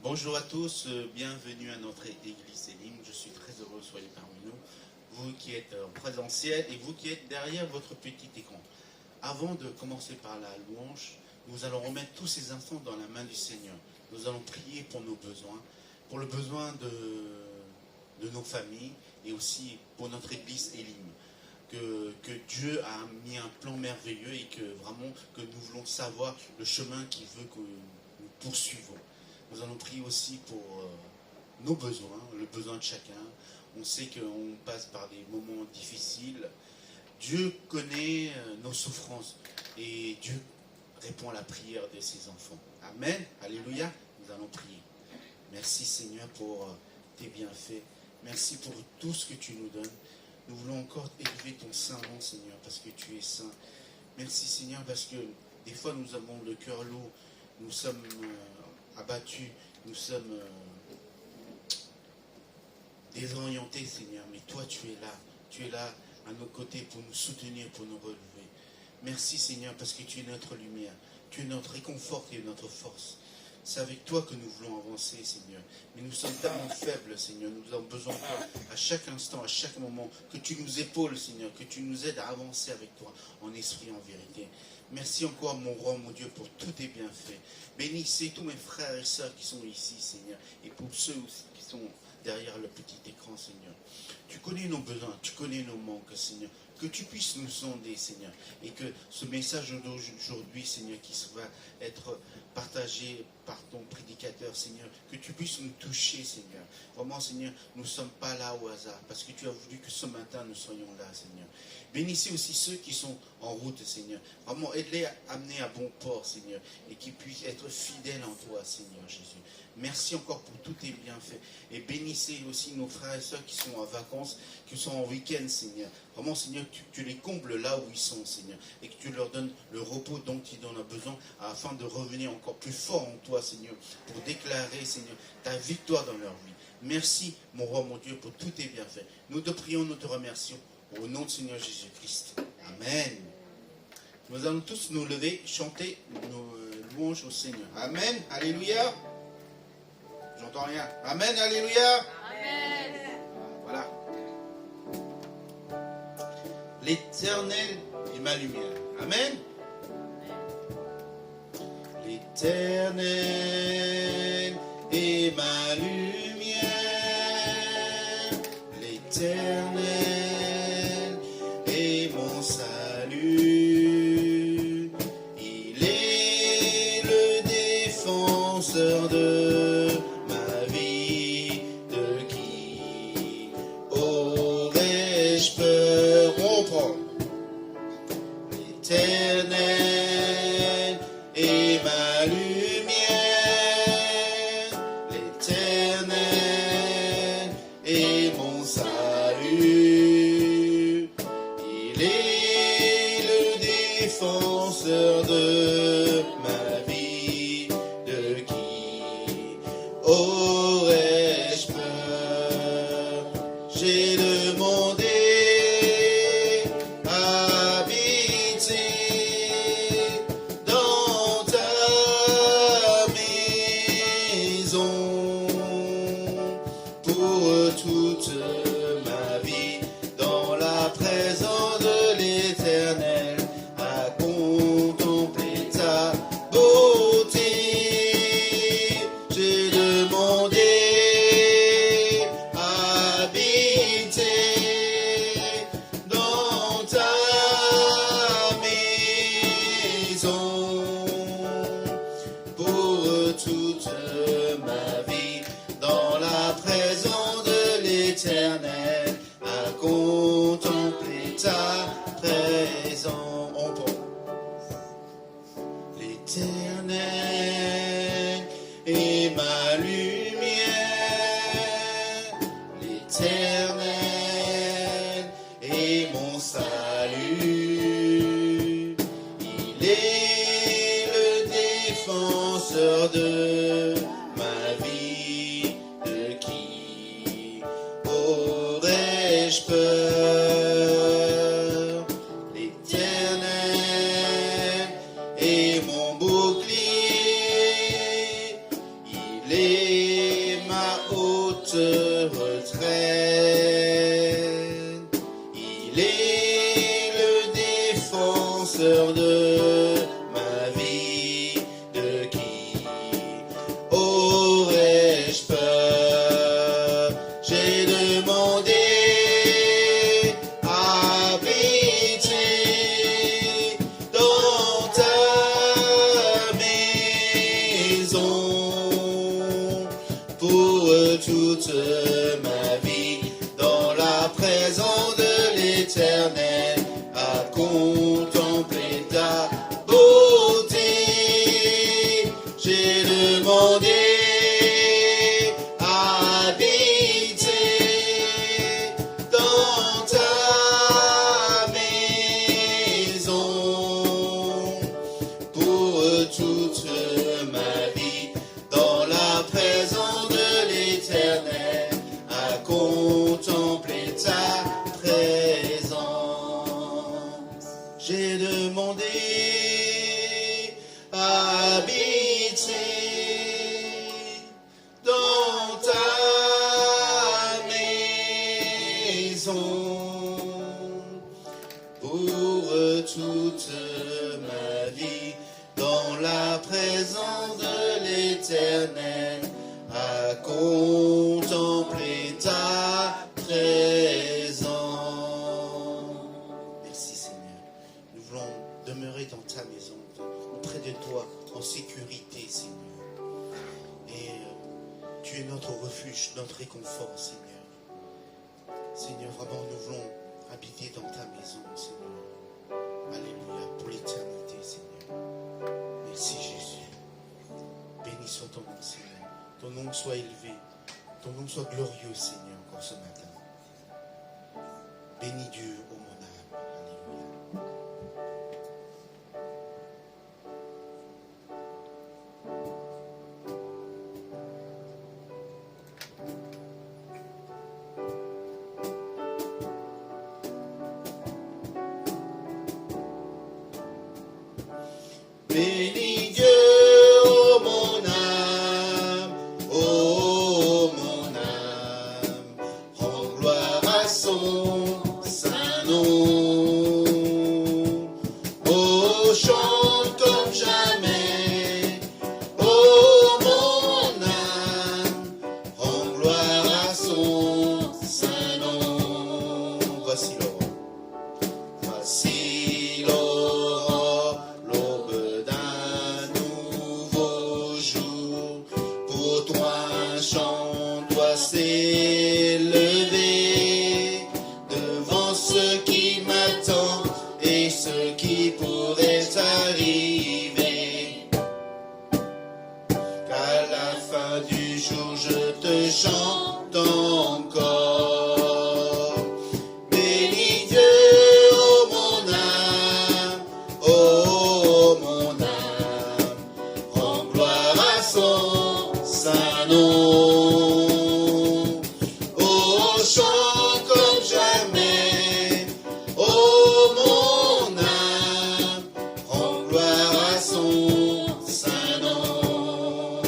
Bonjour à tous, bienvenue à notre église Elim. Je suis très heureux que vous soyez parmi nous, vous qui êtes en présentiel et vous qui êtes derrière votre petit écran. Avant de commencer par la louange, nous allons remettre tous ces instants dans la main du Seigneur. Nous allons prier pour nos besoins, pour le besoin de nos familles et aussi pour notre église Elim. Que Dieu a mis un plan merveilleux et que vraiment que nous voulons savoir le chemin qu'il veut que nous poursuivons. Nous allons prier aussi pour nos besoins, le besoin de chacun. On sait qu'on passe par des moments difficiles. Dieu connaît nos souffrances et Dieu répond à la prière de ses enfants. Amen. Alléluia. Nous allons prier. Merci Seigneur pour tes bienfaits. Merci pour tout ce que tu nous donnes. Nous voulons encore élever ton saint nom, Seigneur, parce que tu es saint. Merci, Seigneur, parce que des fois, nous avons le cœur lourd, nous sommes abattus, nous sommes désorientés, Seigneur. Mais toi, tu es là à nos côtés pour nous soutenir, pour nous relever. Merci, Seigneur, parce que tu es notre lumière, tu es notre réconfort et notre force. C'est avec toi que nous voulons avancer, Seigneur. Mais nous sommes tellement faibles, Seigneur. Nous avons besoin de toi à chaque instant, à chaque moment. Que tu nous épaules, Seigneur. Que tu nous aides à avancer avec toi, en esprit, en vérité. Merci encore, mon roi, mon Dieu, pour tous tes bienfaits. Bénissez tous mes frères et sœurs qui sont ici, Seigneur. Et pour ceux aussi qui sont derrière le petit écran, Seigneur. Tu connais nos besoins, tu connais nos manques, Seigneur. Que tu puisses nous sonder, Seigneur. Et que ce message d'aujourd'hui, Seigneur, qui va être partagé par ton prédicateur, Seigneur, que tu puisses nous toucher, Seigneur. Vraiment, Seigneur, nous ne sommes pas là au hasard, parce que tu as voulu que ce matin, nous soyons là, Seigneur. Bénissez aussi ceux qui sont en route, Seigneur. Vraiment, aide-les à amener à bon port, Seigneur, et qu'ils puissent être fidèles en toi, Seigneur Jésus. Merci encore pour tous tes bienfaits. Et bénissez aussi nos frères et sœurs qui sont en vacances, qui sont en week-end, Seigneur. Vraiment, Seigneur, tu les combles là où ils sont, Seigneur. Et que tu leur donnes le repos dont ils en ont besoin, afin de revenir encore plus fort en toi, Seigneur, pour déclarer, Seigneur, ta victoire dans leur vie. Merci, mon roi, mon Dieu, pour tous tes bienfaits. Nous te prions, nous te remercions. Au nom de Seigneur Jésus-Christ. Amen. Nous allons tous nous lever, chanter nos louanges au Seigneur. Amen. Alléluia. J'entends rien. Amen. Alléluia. Amen. Voilà. L'Éternel est ma lumière. Amen. L'Éternel est ma lumière. L'Éternel est mon salut. Il est le défenseur de ma vie. De qui aurais-je peur? On prend. L'Éternel est ma lumière. L'Éternel est mon salut. Il est le défenseur de ma vie. De qui aurais-je peur? J'ai demandé à habiter dans ta maison pour toute ma vie, dans la présence de l'Éternel, à contempler ta beauté. J'ai demandé à habiter dans ta maison pour toute ma vie, dans la présence de l'Éternel, à contempler ta présence. On prend. L'Éternel est ma lumière. L'Éternel est mon salut. Il est le défenseur de ma vie. De qui aurais-je peur? L'Éternel est mon bouclier. Il est toute retraite. Il est le défenseur de ma vie, de qui aurais-je peur? J'ai demandé à habiter dans ta maison pour toute ma vie, dans la présence de l'Éternel, à contempler ta beauté. J'ai demandé à habiter dans ta maison pour toute ma vie, dans la présence de l'Éternel, à contempler ta présence. J'ai demandé à habiter dans ta maison pour toute ma vie, dans la présence de l'Éternel, à contempler ta présence. Merci Seigneur. Nous voulons demeurer dans ta maison, auprès de toi, en sécurité Seigneur. Et tu es notre refuge, notre réconfort Seigneur. Seigneur, vraiment nous voulons habiter dans ta maison Seigneur. Alléluia, pour l'éternité Seigneur. Merci Jésus. Béni soit ton nom Seigneur. Ton nom soit élevé. Ton nom soit glorieux Seigneur encore ce matin. Bénis Dieu, ô mon âme. Alléluia. Bénis Dieu, ô mon âme, ô mon âme, rends gloire à son saint nom. Oh, chante comme jamais, ô mon âme, rends gloire à son saint nom. Voici l'aurore, voici l'aurore, l'aube d'un nouveau jour. Pour toi un chant doit s'élever devant ce qui m'attend et ce qui pourrait arriver. Qu'à la fin du jour je te chante encore. Bénis Dieu, ô mon âme, ô mon âme, rends gloire à son saint nom. Oh, chante comme jamais, ô mon âme, rends gloire à son saint nom.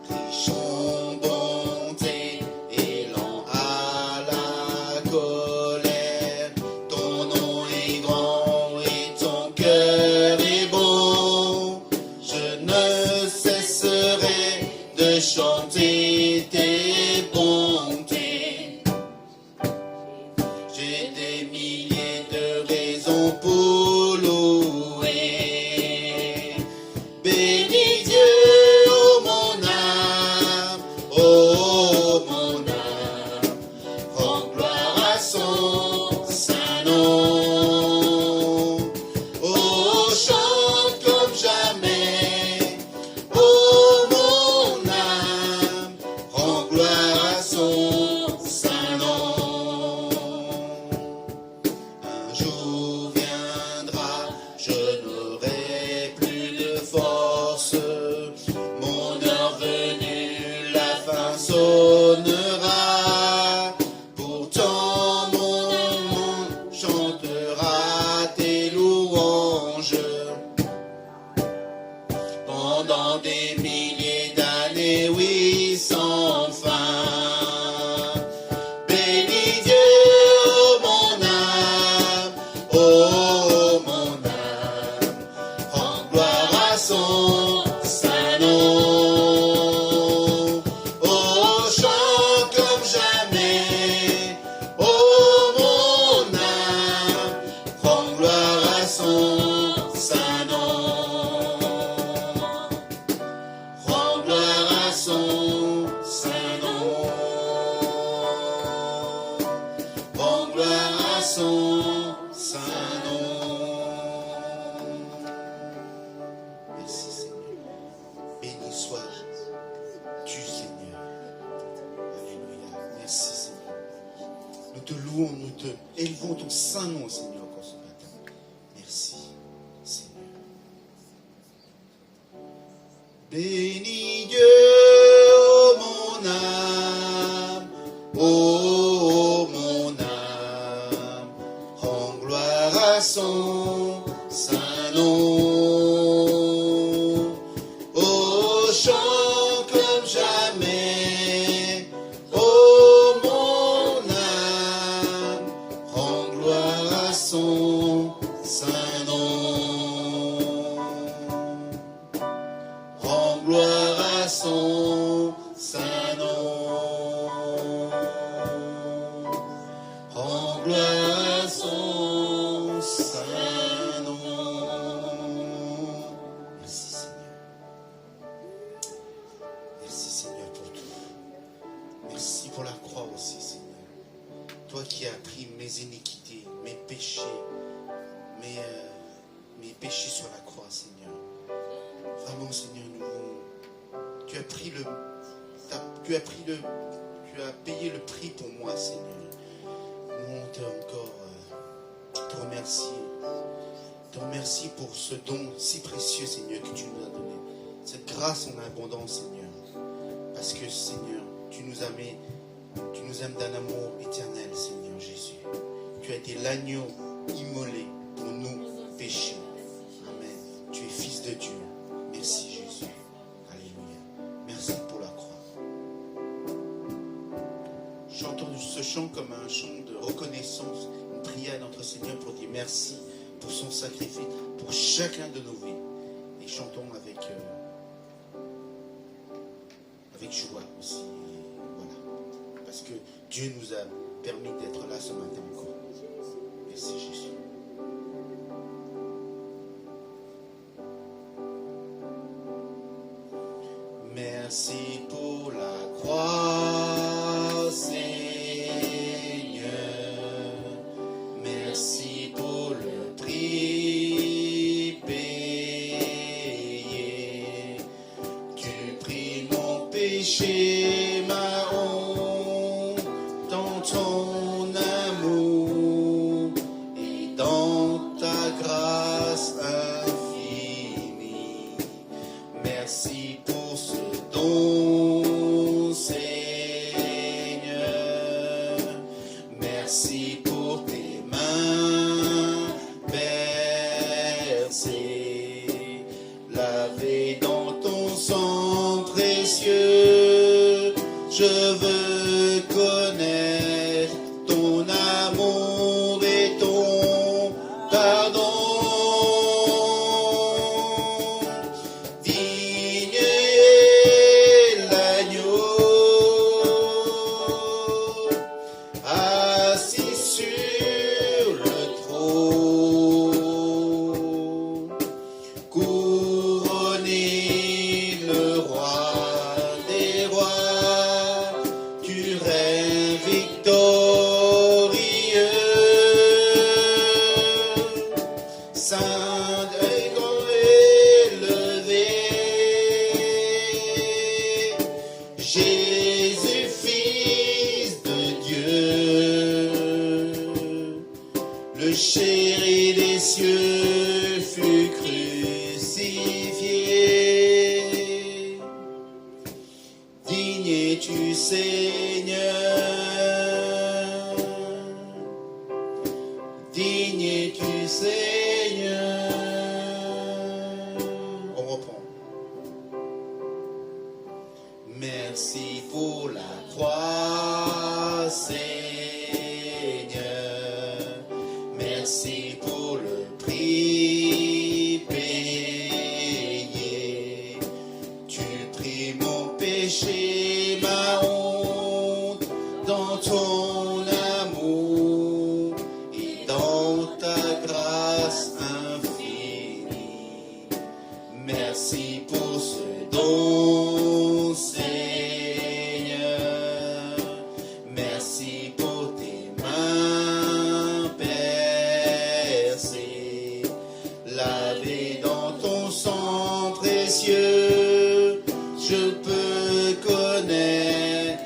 Riche en bonté et lent à la colère, ton nom est grand et ton cœur est bon. Je ne cesserai de chanter tes bontés. J'ai des milliers de raisons pour louer. Bénis Dieu, ô mon âme, ô mon âme, rends gloire à son saint nom. Oh, chante comme jamais, ô mon âme, te louons, nous te élevons ton saint nom, Seigneur, encore ce matin. Merci, Seigneur. Bénis Dieu, ô mon âme, ô mon âme, rends gloire à son saint nom. Oh, chante comme jamais, ô mon âme, rends gloire à son saint nom. Rends gloire à son saint nom. Rends gloire à son saint nom. Merci Seigneur. Merci Seigneur pour tout. Merci pour la croix aussi Seigneur. Toi qui as pris mes iniquités, mes péchés, mes péchés sur la croix Seigneur. Vraiment Seigneur, tu as payé le prix pour moi Seigneur. Nous on t'a encore te remercier. Te remercier pour ce don si précieux Seigneur que tu nous as donné. Cette grâce en abondance Seigneur. Parce que Seigneur, tu nous aimes d'un amour éternel Seigneur Jésus. Tu as été l'agneau immolé pour nous péchés. Amen. Tu es fils de Dieu. Merci Jésus. Alléluia. Merci pour la croix. Chantons ce chant comme un chant de reconnaissance, une prière à notre Seigneur pour dire merci pour son sacrifice, pour chacun de nos vies. Et chantons avec joie aussi. Voilà. Parce que Dieu nous a permis d'être là ce matin encore. Merci Jésus. Merci pour la croix, Seigneur. Merci pour le prix payé. Tu pris mon péché, ma honte, dans ton amour et dans ta grâce infinie. Merci pour ce don, Seigneur. Merci pour tes mains percées, lavées dans ton sang précieux. Je veux connaître ton amour et ton pardon. Digne est l'agneau, assis sur le trône, couronné le roi des rois, tu règnes victorieux. Saint et grand élevé, Jésus, fils de Dieu, le chéri des cieux fut crucifié. Digne es-tu, Seigneur, digne es-tu, Seigneur. On reprend. Merci pour la croix, Seigneur. Merci pour le prix payé. Tu pris mon péché, ma honte, dans ton amour et dans ta grâce infinie. Merci pour ce don, Seigneur. Merci pour tes mains percées, lavées dans ton sang précieux. Je peux connaître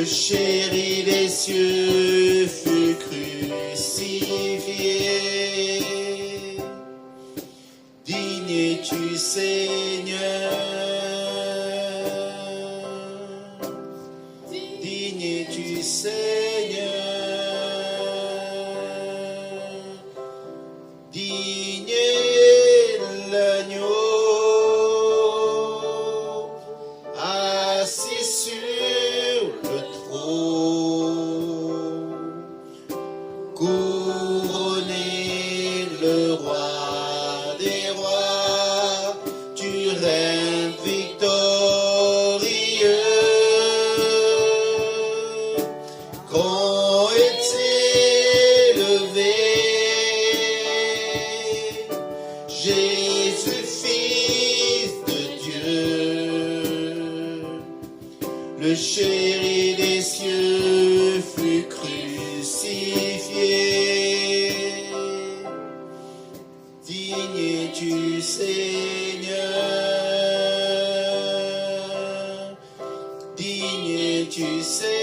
Le chéri des cieux fut crucifié. Digne es-tu, Seigneur. Digne es-tu, Seigneur. Digne est l'agneau assis sur le trône, couronné le roi des rois, tu règnes victorieux. Grand est élevé, Jésus, Fils de Dieu. Le chéri des cieux fut crucifié. Digne es-tu, Seigneur. Digne es-tu, Seigneur.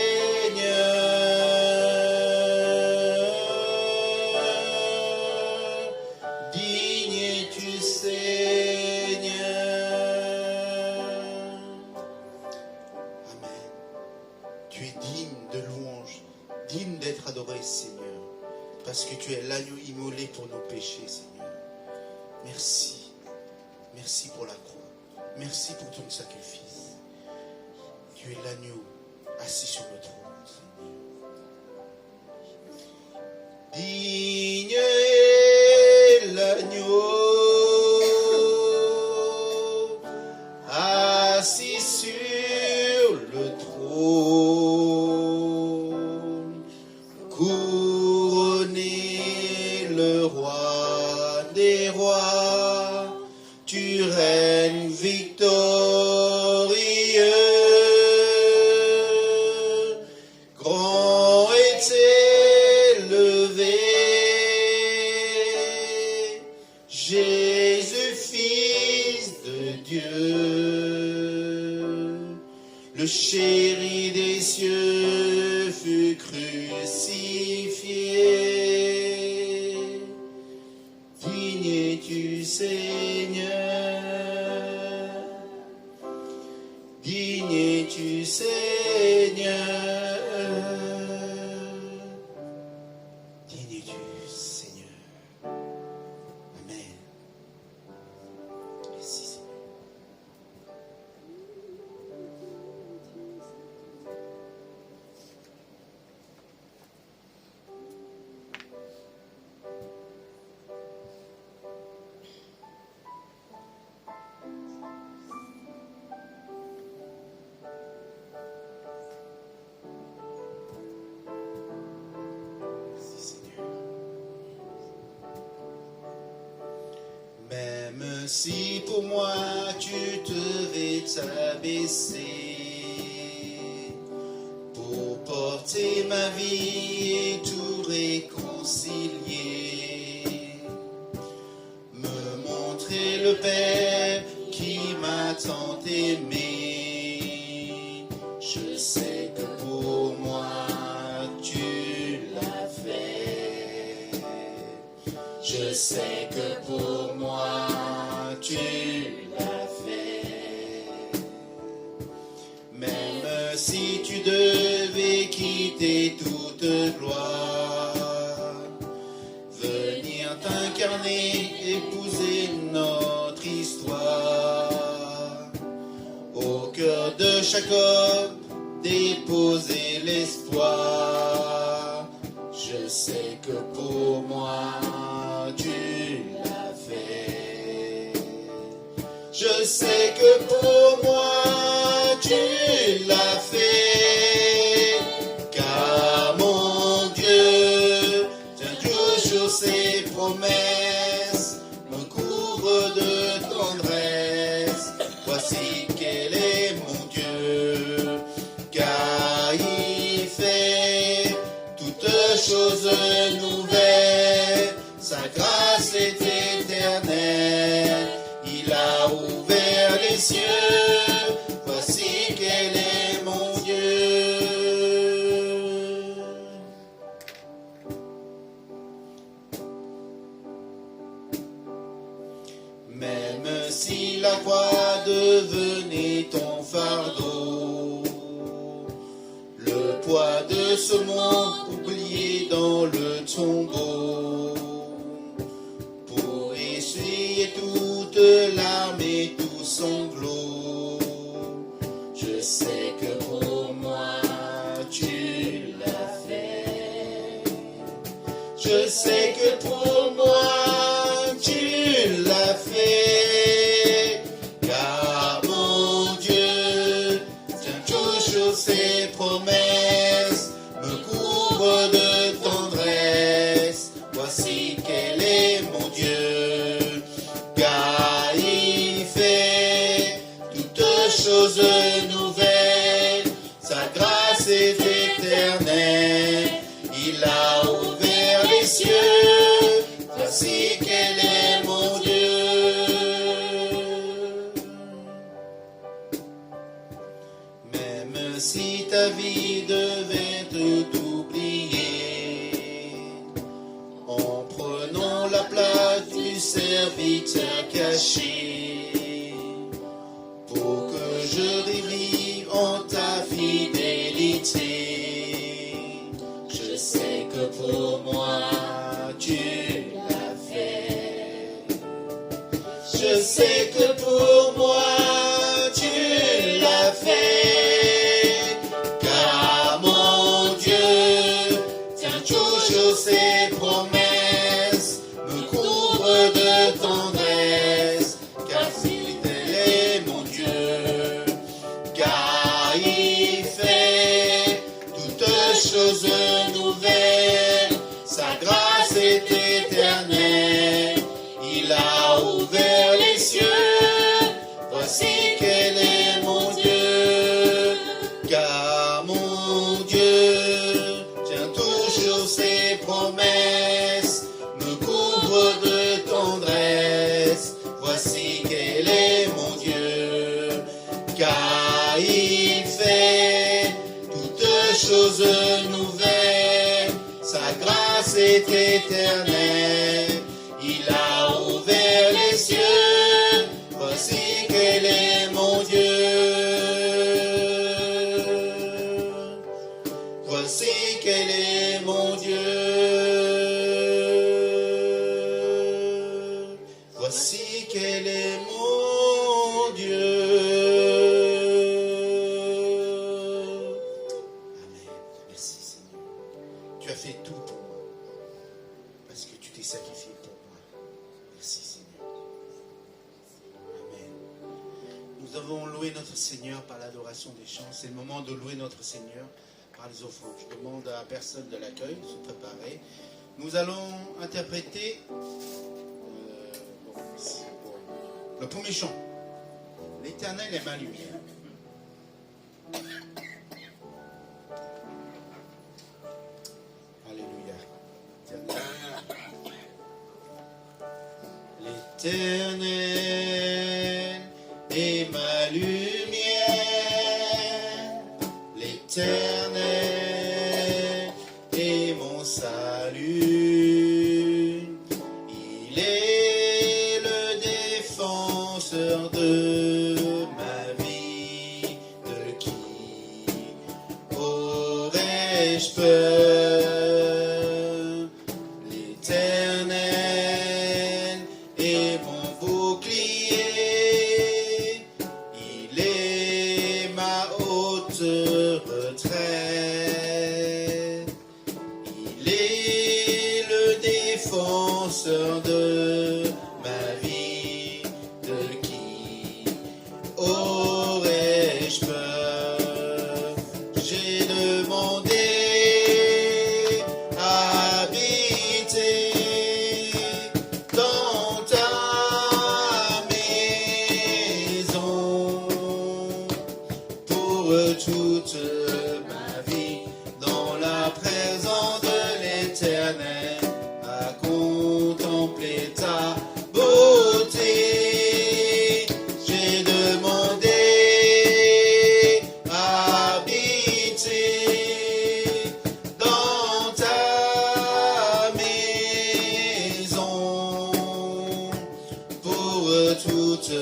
Digne es-tu, Seigneur. Amen. Tu es digne de louange, digne d'être adoré, Seigneur, parce que tu es l'agneau immolé pour nos péchés, Seigneur. Merci. Merci pour la croix. Merci pour ton sacrifice. Tu es l'agneau assis sur le trône, Seigneur. Digne est l'agneau assis sur le trône, couronné le roi des rois, tu règnes victorieux. Grand est élevé, Jésus, Fils de Dieu. Le chéri des cieux fut crucifié. Digne es-tu, Seigneur. Digne es-tu, Seigneur. Digne es-tu, Seigneur. Amen. Merci, Seigneur. Même si pour moi tu devais t'abaisser pour porter ma vie et tout réconcilier, me montrer le Père qui m'a tant aimé, je sais que pour moi tu l'as fait. Je sais que pour moi tu l'as fait. Même si tu devais quitter toute gloire, venir t'incarner, épouser notre histoire, au cœur de chaque homme déposer l'espoir. Je sais que pour moi tu l'as fait. Je sais que pour moi tu l'as fait. Car mon Dieu tient toujours ses promesses, me couvre de tendresse. Voici quel est mon Dieu, car il fait toutes choses nouvelles. Sa grâce est éternelle, il a ouvert les cieux, voici quel est mon Dieu. poids de ce monde oublié dans le tombeau. Pour essuyer toute larme et tout sanglot. Je sais que pour moi tu l'as fait. Je sais que pour moi tu l'as fait. Car mon Dieu tient toujours ses promesses, me couvre de tendresse. Voici quel est mon Dieu, car il fait toutes choses nouvelles. Sa grâce est éternelle, il a ouvert les cieux. Voici quel est mon Dieu. Même si ta vie devait t'oublier, en prenant la place du serviteur caché, pour que je revive en ta fidélité. Je sais que pour moi tu l'as fait. Je sais que pour moi tu l'as fait. Car mon Dieu tient toujours ses promesses, me couvre de tendresse. Car fidèle est mon Dieu, car il fait toutes choses nouvelles. Sa grâce est éternelle, il a ouvert les cieux. Voici quel est mon Dieu, car mon Dieu tient toujours ses promesses, me couvre de tendresse. Voici quel est mon Dieu, car il fait toutes choses nouvelles. Sa grâce est éternelle, il a ouvert les cieux. Voici quel est mon Dieu. Voici quel est mon Dieu. Voici quel est mon Dieu. Amen. Merci Seigneur. Tu as fait tout pour moi, parce que tu t'es sacrifié pour moi. Merci Seigneur. Amen. Nous avons loué notre Seigneur par l'adoration des chants. C'est le moment de louer notre Seigneur par les offrandes. Je demande à la personne de l'accueil de se préparer. Nous allons interpréter le premier chant. L'Éternel est ma lumière. Alléluia. L'Éternel est ma lumière. L'Éternel est mon salut. Il est le défenseur de ma vie. De qui aurais-je peur? L'Éternel est mon bouclier. Il est ma haute retraite. Il est le défenseur de ma vie. De qui aurais-je peur? J'ai demandé à habiter dans ta maison pour toute ma vie, dans la présence de l'Éternel, à contempler ta beauté. J'ai demandé à habiter dans ta maison pour toute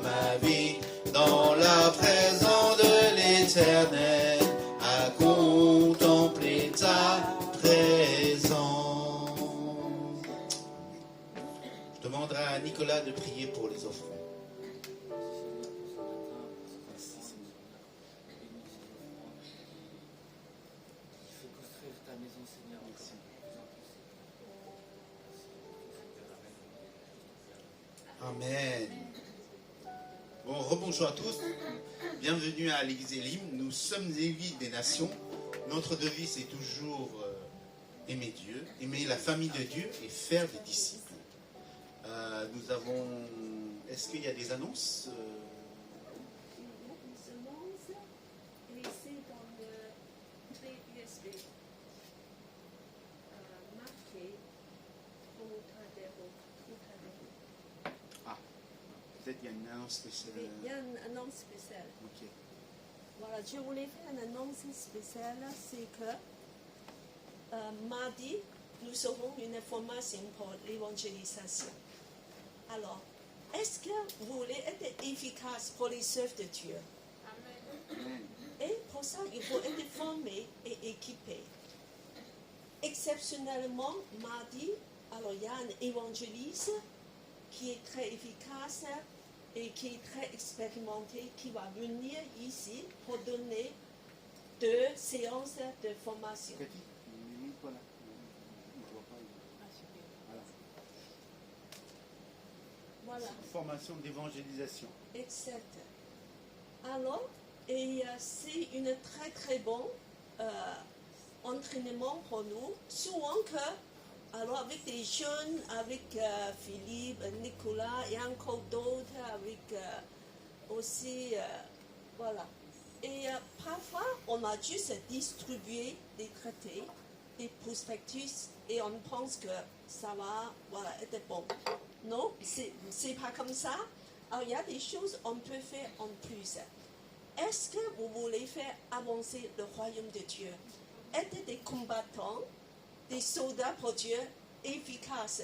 ma vie, dans la présence de l'Éternel, à contempler à Nicolas de prier pour les offrandes. Amen. Bon, rebonjour à tous. Bienvenue à l'Église Elim. Nous sommes l'Église des nations. Notre devise est toujours aimer Dieu, aimer la famille de Dieu et faire des disciples. Nous avons... Est-ce qu'il y a des annonces Les annonces, et c'est dans le clé USB marqué Trocadéro. Ah, peut-être qu'il y a une annonce spéciale. Oui, il y a une annonce spéciale. Ok. Voilà, je voulais faire une annonce spéciale, c'est que mardi, nous aurons une formation pour l'évangélisation. Alors, est-ce que vous voulez être efficace pour les œuvres de Dieu? Amen. Et pour ça, il faut être formé et équipé. Exceptionnellement, mardi, alors il y a un évangéliste qui est très efficace et qui est très expérimenté, qui va venir ici pour donner 2 séances de formation. Cathy, mets-toi là. On ne voit pas. Voilà. Voilà. Formation d'évangélisation. Exact. Alors, et c'est une très très bon entraînement pour nous. Souvent que, alors avec des jeunes, avec Philippe, Nicolas et encore d'autres, avec aussi, voilà. Et parfois, on a juste distribué des traités, des prospectus, et on pense que ça va, voilà, être bon. Non, c'est pas comme ça. Alors, il y a des choses qu'on peut faire en plus. Est-ce que vous voulez faire avancer le royaume de Dieu? Être des combattants, des soldats pour Dieu efficaces.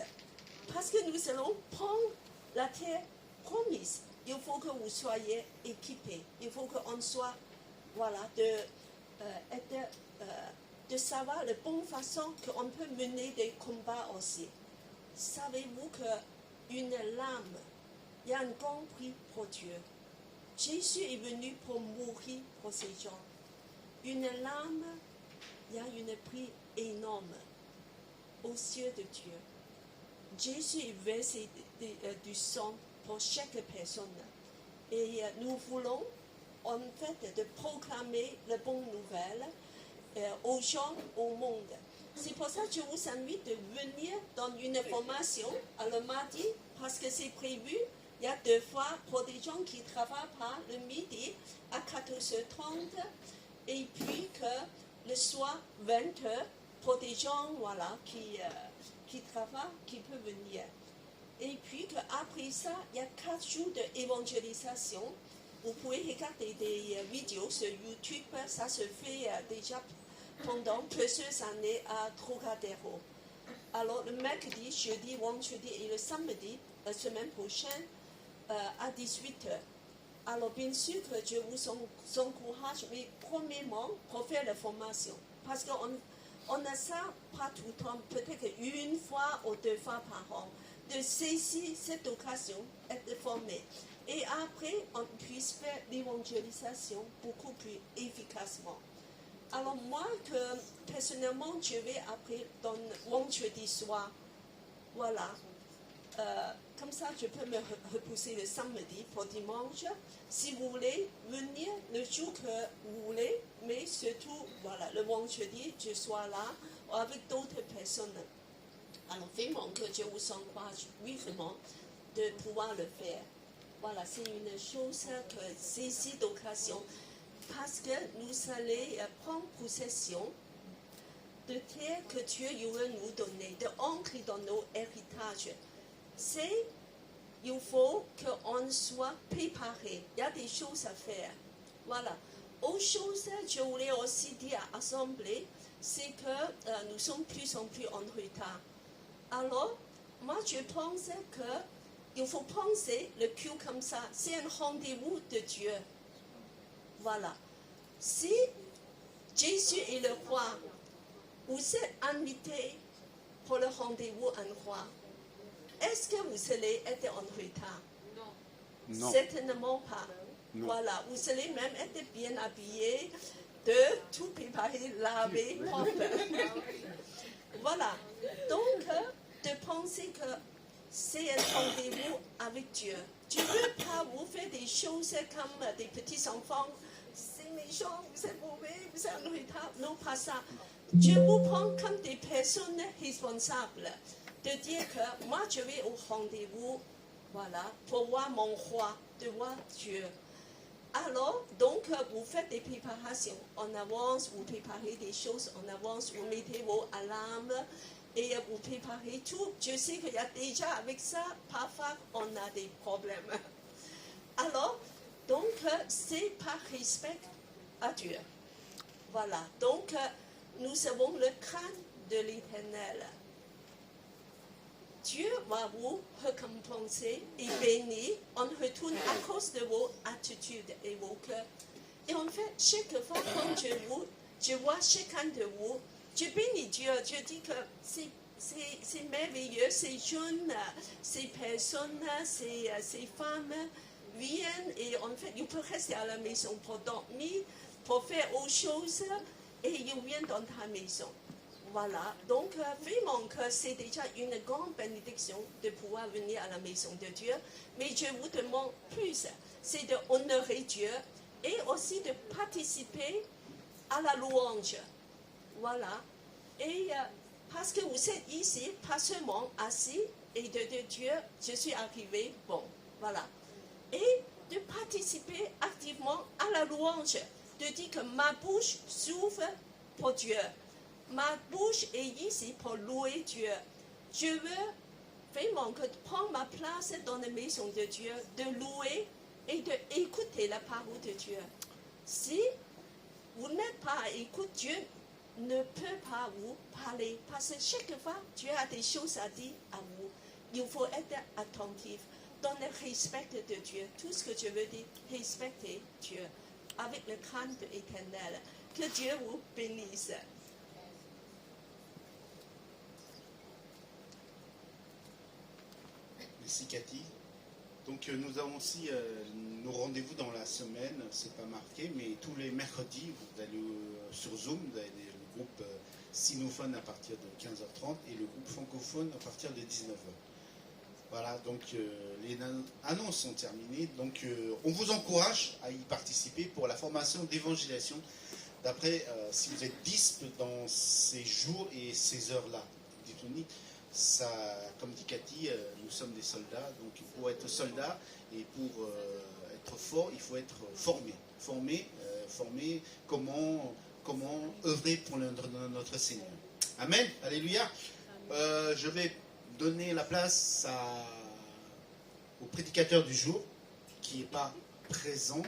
Parce que nous allons prendre la terre promise. Il faut que vous soyez équipés. Il faut qu'on soit, voilà, de savoir la bonne façon qu'on peut mener des combats aussi. Savez-vous qu'une lame, il y a un grand prix pour Dieu. Jésus est venu pour mourir pour ces gens. Une lame, il y a un prix énorme aux cieux de Dieu. Jésus est versé du sang pour chaque personne. Et nous voulons, en fait, de proclamer la bonne nouvelle aux gens, au monde. C'est pour ça que je vous invite de venir dans une formation le mardi, parce que c'est prévu. Il y a 2 fois pour des gens qui ne travaillent pas le midi à 14h30 et puis que le soir 20h pour des gens voilà, qui travaillent, qui peuvent venir. Et puis qu'après ça, il y a 4 jours d'évangélisation. Vous pouvez regarder des vidéos sur YouTube, ça se fait déjà pendant plusieurs années à Trocadéro. Alors le mercredi, jeudi, vendredi et le samedi, la semaine prochaine, à 18h. Alors bien sûr que je vous encourage, mais premièrement, pour faire la formation. Parce qu'on a ça pas tout le temps, peut-être une fois ou 2 fois par an, de saisir cette occasion, être formé. Et après, on puisse faire l'évangélisation beaucoup plus efficacement. Alors moi, personnellement, je vais après dans vendredi soir, voilà. Comme ça, je peux me repousser le samedi pour dimanche. Si vous voulez venir le jour que vous voulez, mais surtout, voilà, le vendredi, je sois là avec d'autres personnes. Alors vraiment que je vous encourage vivement de pouvoir le faire. Voilà, c'est une chose que saisis d'occasion parce que nous allons prendre possession de terre que Dieu veut nous donner, de ancrer dans nos héritages. Il faut qu'on soit préparé. Il y a des choses à faire. Voilà. Autre chose, je voulais aussi dire à l'Assemblée, c'est que nous sommes plus en plus en retard. Alors, moi je pense qu'il faut penser le culte comme ça. C'est un rendez-vous de Dieu. Voilà. Si Jésus est le roi, vous êtes invité pour le rendez-vous un roi. Est-ce que vous allez être en retard? Non. Certainement pas. Non. Voilà, vous allez même être bien habillé, de tout préparer, laver, propre. Voilà. Donc, de penser que c'est un rendez-vous avec Dieu. Dieu ne veut pas vous faire des choses comme des petits enfants. C'est méchant, vous êtes mauvais, vous êtes en retard. Non, pas ça. Dieu vous prend comme des personnes responsables. De dire que moi, je vais au rendez-vous, voilà, pour voir mon roi, de voir Dieu. Alors, donc, vous faites des préparations en avance, vous préparez des choses en avance, vous mettez vos alarmes et vous préparez tout. Je sais qu'il y a déjà avec ça, parfois, on a des problèmes. Alors, donc, c'est par respect à Dieu. Voilà, donc, nous avons le crainte de l'Éternel. Dieu va vous récompenser et bénir en retour à cause de vos attitudes et vos cœurs. Et en fait, chaque fois quand je vois chacun de vous, je bénis Dieu. Je dis que c'est merveilleux, ces jeunes, ces personnes, ces femmes viennent et en fait, ils peuvent rester à la maison pour dormir, pour faire autre chose et ils viennent dans ta maison. Voilà, donc vraiment que c'est déjà une grande bénédiction de pouvoir venir à la maison de Dieu. Mais je vous demande plus, c'est d'honorer Dieu et aussi de participer à la louange. Voilà, et parce que vous êtes ici, pas seulement assis et de Dieu, je suis arrivé, bon, voilà. Et de participer activement à la louange, de dire que ma bouche s'ouvre pour Dieu. Ma bouche est ici pour louer Dieu. Je veux vraiment prendre ma place dans la maison de Dieu, de louer et d'écouter la parole de Dieu. Si vous n'êtes pas à écouter, Dieu ne peut pas vous parler. Parce que chaque fois, Dieu a des choses à dire à vous. Il faut être attentif dans le respect de Dieu. Tout ce que je veux dire, respecter Dieu avec le crainte éternel. Que Dieu vous bénisse. Merci Cathy. Donc nous avons aussi nos rendez-vous dans la semaine, c'est pas marqué, mais tous les mercredis, vous allez sur Zoom, vous avez le groupe sinophone à partir de 15h30 et le groupe francophone à partir de 19h. Voilà, donc les annonces sont terminées. Donc on vous encourage à y participer pour la formation d'évangélisation. D'après, si vous êtes dispo dans ces jours et ces heures-là, dites-nous. Ça, comme dit Cathy, nous sommes des soldats, donc pour être soldat et pour être fort, il faut être formé. Formé comment œuvrer pour notre Seigneur. Amen, alléluia. Je vais donner la place au prédicateur du jour, qui n'est pas présent,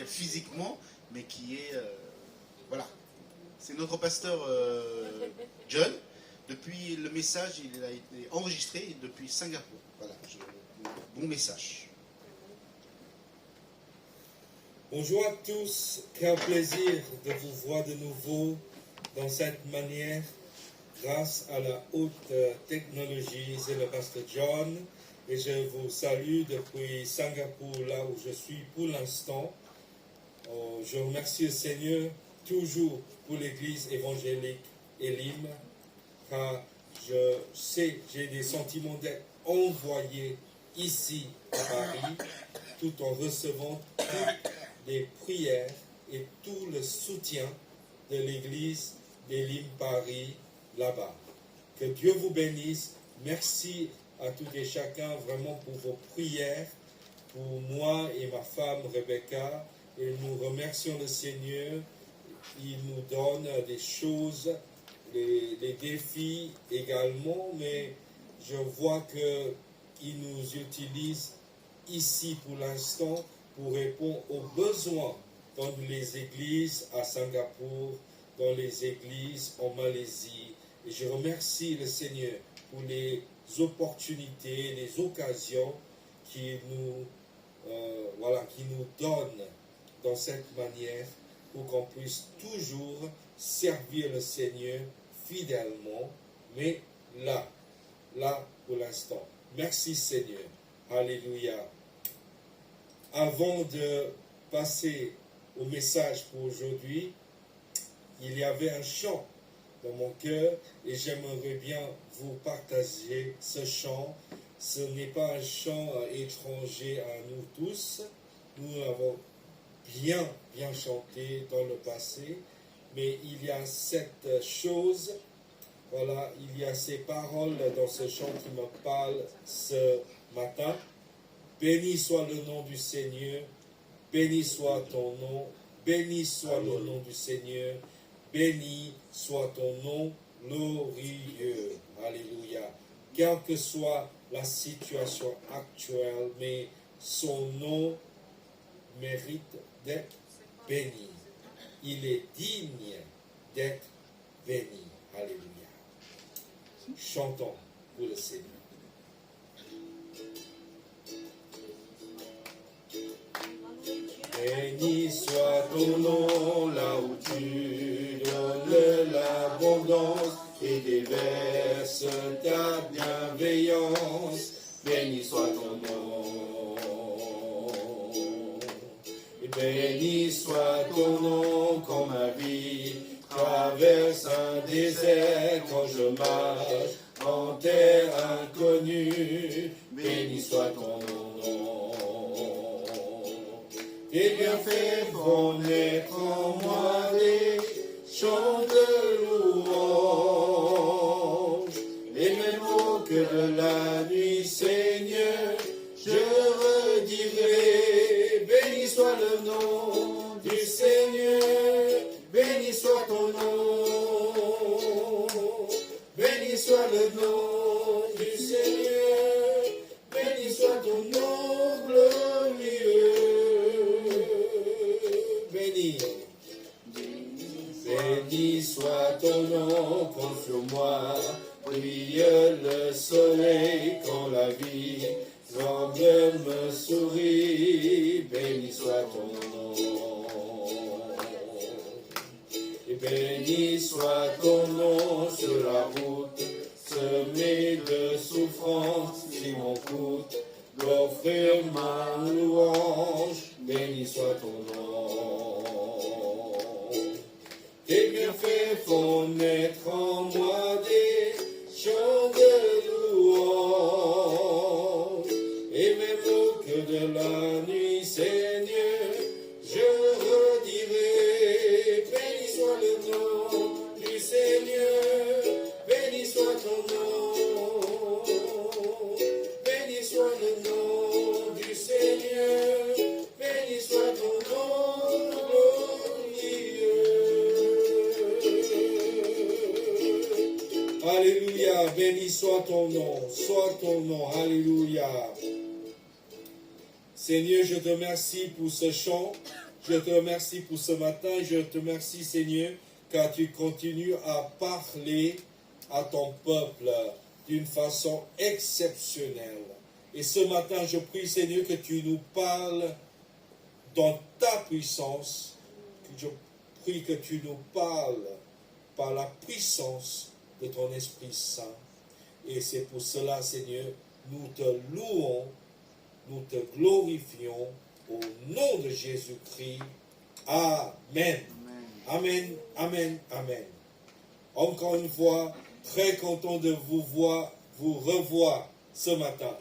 physiquement, mais qui est, voilà. C'est notre pasteur John. Depuis le message, il a été enregistré depuis Singapour. Voilà, bon message. Bonjour à tous, quel plaisir de vous voir de nouveau dans cette manière, grâce à la haute technologie. C'est le pasteur John et je vous salue depuis Singapour, là où je suis pour l'instant. Je remercie le Seigneur toujours pour l'église évangélique Elim, car je sais, j'ai des sentiments d'être envoyé ici à Paris, tout en recevant toutes les prières et tout le soutien de l'église d'Elim Paris là-bas. Que Dieu vous bénisse. Merci à tout et chacun vraiment pour vos prières, pour moi et ma femme Rebecca, et nous remercions le Seigneur. Il nous donne des choses, des défis également, mais je vois qu'il nous utilise ici pour l'instant pour répondre aux besoins dans les églises à Singapour, dans les églises en Malaisie. Et je remercie le Seigneur pour les opportunités, les occasions qu'il nous donne dans cette manière, pour qu'on puisse toujours servir le Seigneur fidèlement, mais là là pour l'instant. Merci Seigneur. Alléluia. Avant de passer au message pour aujourd'hui, il y avait un chant dans mon cœur et j'aimerais bien vous partager ce chant. Ce n'est pas un chant étranger à nous tous. Nous l'avons bien chanté dans le passé, mais il y a cette chose, voilà, il y a ces paroles dans ce chant qui me parlent ce matin. Béni soit le nom du Seigneur, béni soit ton nom, béni soit le nom du Seigneur, béni soit ton nom glorieux. Alléluia. Quelle que soit la situation actuelle, mais son nom mérite d'être béni. Il est digne d'être béni. Alléluia. Chantons pour le Seigneur. Béni soit ton nom là où tu donnes l'abondance et déverses ta bienveillance. Béni soit ton nom. Et béni soit ton nom quand ma vie traverse un désert, quand je marche en terre inconnue. Béni soit ton nom. Tes bienfaits font naître en moi des chants de louange. Les mêmes mots que de la nuit, Seigneur, je redirai. Béni soit le nom du Seigneur, béni soit ton nom. Béni soit le nom du Seigneur, béni soit ton nom glorieux. Béni soit ton nom quand sur moi brille le soleil, quand la vie semble me sourit. Béni soit ton nom. Et béni soit ton nom sur la route semée de souffrance, si mon coûte d'offrir ma louange. Béni soit ton nom. Tes bienfaits font naître en moi des chants de louange. Et même mots que de la nuit, Seigneur, je redirai. Béni soit le nom du Seigneur, béni soit ton nom. Béni soit le nom du Seigneur, béni soit ton nom glorieux. Alléluia, béni soit ton nom, alléluia. Seigneur, je te remercie pour ce chant, je te remercie pour ce matin, je te remercie Seigneur, car tu continues à parler à ton peuple d'une façon exceptionnelle. Et ce matin, je prie Seigneur que tu nous parles dans ta puissance, je prie que tu nous parles par la puissance de ton Esprit Saint. Et c'est pour cela, Seigneur, nous te louons, nous te glorifions au nom de Jésus-Christ. Amen. Amen, amen, amen. Encore une fois, très content de vous revoir ce matin.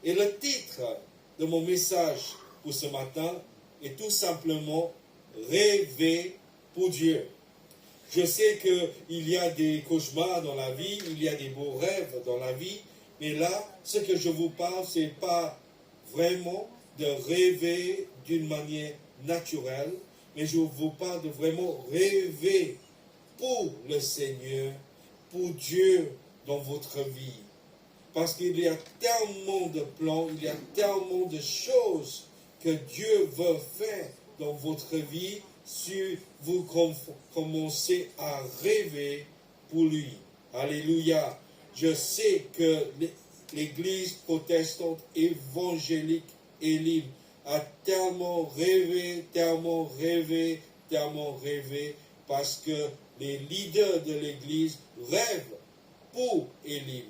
Et le titre de mon message pour ce matin est tout simplement « Rêver pour Dieu ». Je sais qu'il y a des cauchemars dans la vie, il y a des beaux rêves dans la vie, mais là, ce que je vous parle, ce n'est pas vraiment de rêver d'une manière naturelle, mais je vous parle de vraiment rêver pour le Seigneur, pour Dieu dans votre vie. Parce qu'il y a tellement de plans, il y a tellement de choses que Dieu veut faire dans votre vie si vous commencez à rêver pour lui. Alléluia. Je sais que l'Église protestante évangélique Elim a tellement rêvé, parce que les leaders de l'Église rêvent pour Elim.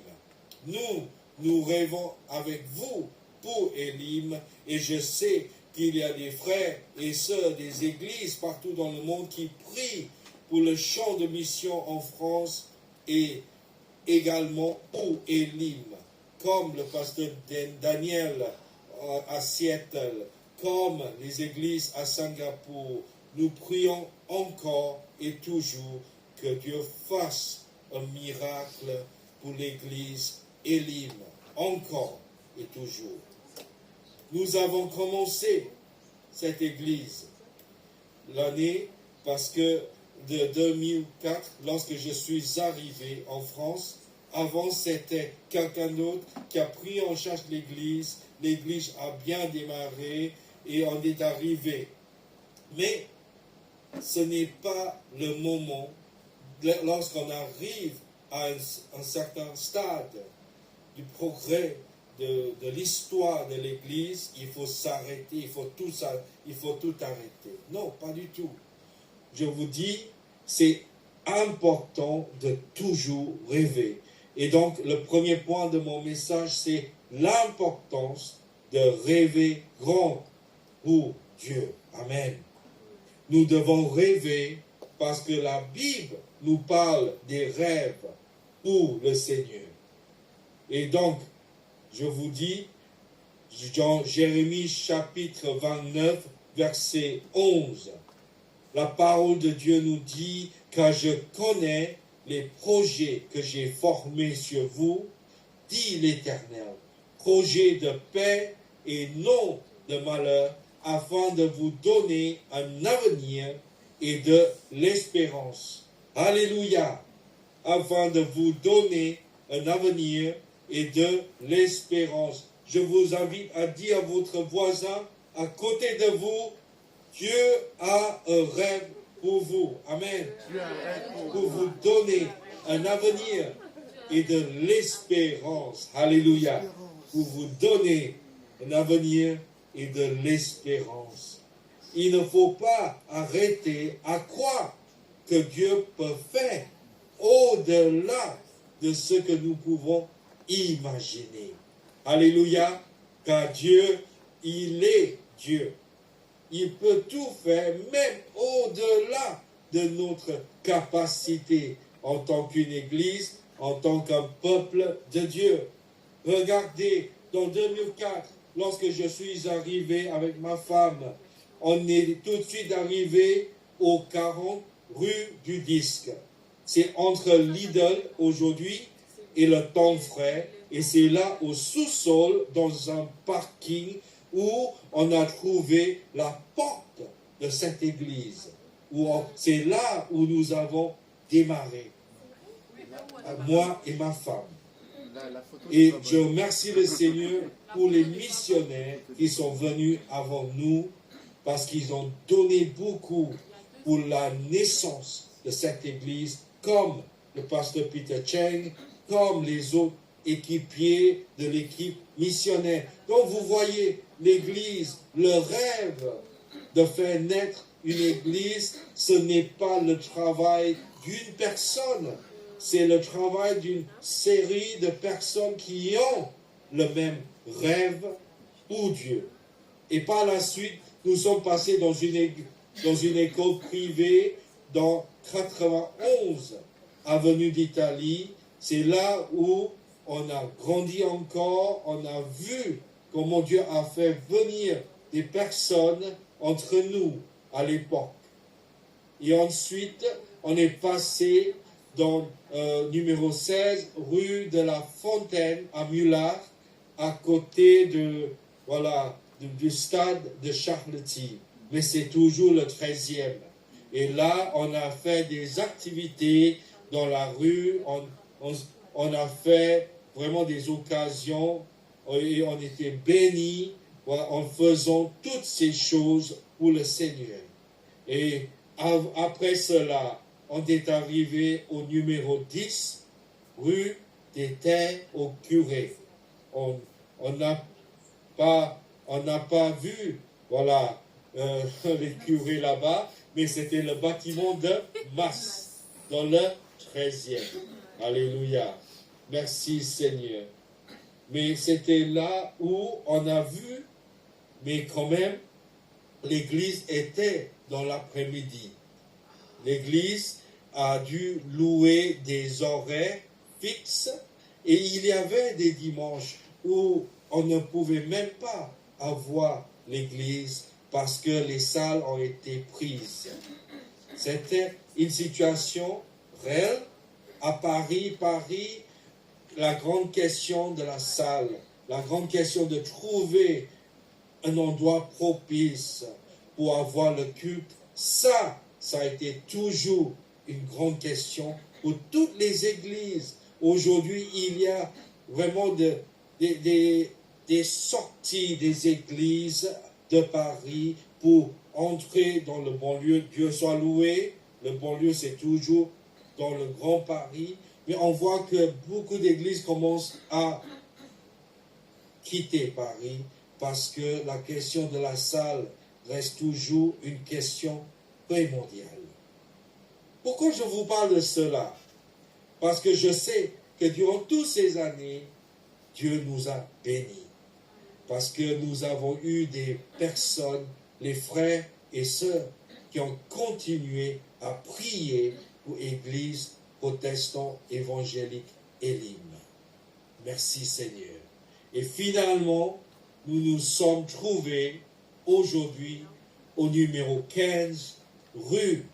Nous rêvons avec vous pour Elim, et je sais qu'il y a des frères et sœurs des églises partout dans le monde qui prient pour le champ de mission en France et également pour Elim, comme le pasteur Daniel à Seattle, comme les églises à Singapour. Nous prions encore et toujours que Dieu fasse un miracle pour l'église Elim, encore et toujours. Nous avons commencé cette église l'année parce que de 2004, lorsque je suis arrivé en France, avant c'était quelqu'un d'autre qui a pris en charge l'église. L'église a bien démarré et on est arrivé. Mais ce n'est pas le moment, lorsqu'on arrive à un certain stade du progrès de l'histoire de l'Église, il faut s'arrêter, il faut tout arrêter. Non, pas du tout. Je vous dis, c'est important de toujours rêver. Et donc, le premier point de mon message, c'est l'importance de rêver grand pour Dieu. Amen. Nous devons rêver parce que la Bible nous parle des rêves pour le Seigneur. Et donc, je vous dis, dans Jérémie chapitre 29, verset 11, la parole de Dieu nous dit, car je connais les projets que j'ai formés sur vous, dit l'Éternel, projets de paix et non de malheur, afin de vous donner un avenir et de l'espérance. Alléluia! Afin de vous donner un avenir et de l'espérance. Je vous invite à dire à votre voisin à côté de vous, Dieu a un rêve pour vous. Amen. Pour vous donner un avenir et de l'espérance. Alléluia. Pour vous donner un avenir et de l'espérance. Il ne faut pas arrêter à croire que Dieu peut faire au-delà de ce que nous pouvons imaginer. Alléluia, car Dieu, il est Dieu. Il peut tout faire, même au-delà de notre capacité en tant qu'une église, en tant qu'un peuple de Dieu. Regardez, dans 2004, lorsque je suis arrivé avec ma femme, on est tout de suite arrivé au 40 rue du Disque. C'est entre Lidl aujourd'hui et le Temps Frais, et c'est là au sous-sol, dans un parking, où on a trouvé la porte de cette église. C'est là où nous avons démarré, moi et ma femme. Et je remercie le Seigneur pour les missionnaires qui sont venus avant nous, parce qu'ils ont donné beaucoup pour la naissance de cette église, comme le pasteur Peter Cheng, comme les autres équipiers de l'équipe missionnaire. Donc vous voyez, l'église, le rêve de faire naître une église, ce n'est pas le travail d'une personne, c'est le travail d'une série de personnes qui ont le même rêve pour Dieu. Et par la suite, nous sommes passés dans une école privée dans 91, avenue d'Italie. C'est là où on a grandi encore, on a vu comment Dieu a fait venir des personnes entre nous à l'époque. Et ensuite, on est passé dans numéro 16, rue de la Fontaine à Mullard, à côté du stade de Charletti. Mais c'est toujours le 13e. Et là, on a fait des activités dans la rue, on a fait vraiment des occasions et on était bénis en faisant toutes ces choses pour le Seigneur. Et après cela, on est arrivé au numéro 10, rue des Terres au Curé. On n'a pas vu, les curés là-bas, mais c'était le bâtiment de Masse, dans le 13e. Alléluia. Merci Seigneur. Mais c'était là où on a vu, mais quand même, l'église était dans l'après-midi. L'église a dû louer des horaires fixes et il y avait des dimanches où on ne pouvait même pas avoir l'église parce que les salles ont été prises. C'était une situation réelle. À Paris, la grande question de la salle, la grande question de trouver un endroit propice pour avoir le culte, ça a été toujours une grande question pour toutes les églises. Aujourd'hui, il y a vraiment des sorties des églises de Paris pour entrer dans le bon lieu. Dieu soit loué. Le bon lieu, c'est toujours dans le Grand Paris. Mais on voit que beaucoup d'églises commencent à quitter Paris parce que la question de la salle reste toujours une question primordiale. Pourquoi je vous parle de cela? Parce que je sais que durant toutes ces années, Dieu nous a bénis. Parce que nous avons eu des personnes, les frères et sœurs, qui ont continué à prier pour l'Église protestante évangélique Elim. Merci Seigneur. Et finalement, nous nous sommes trouvés aujourd'hui au numéro 15, rue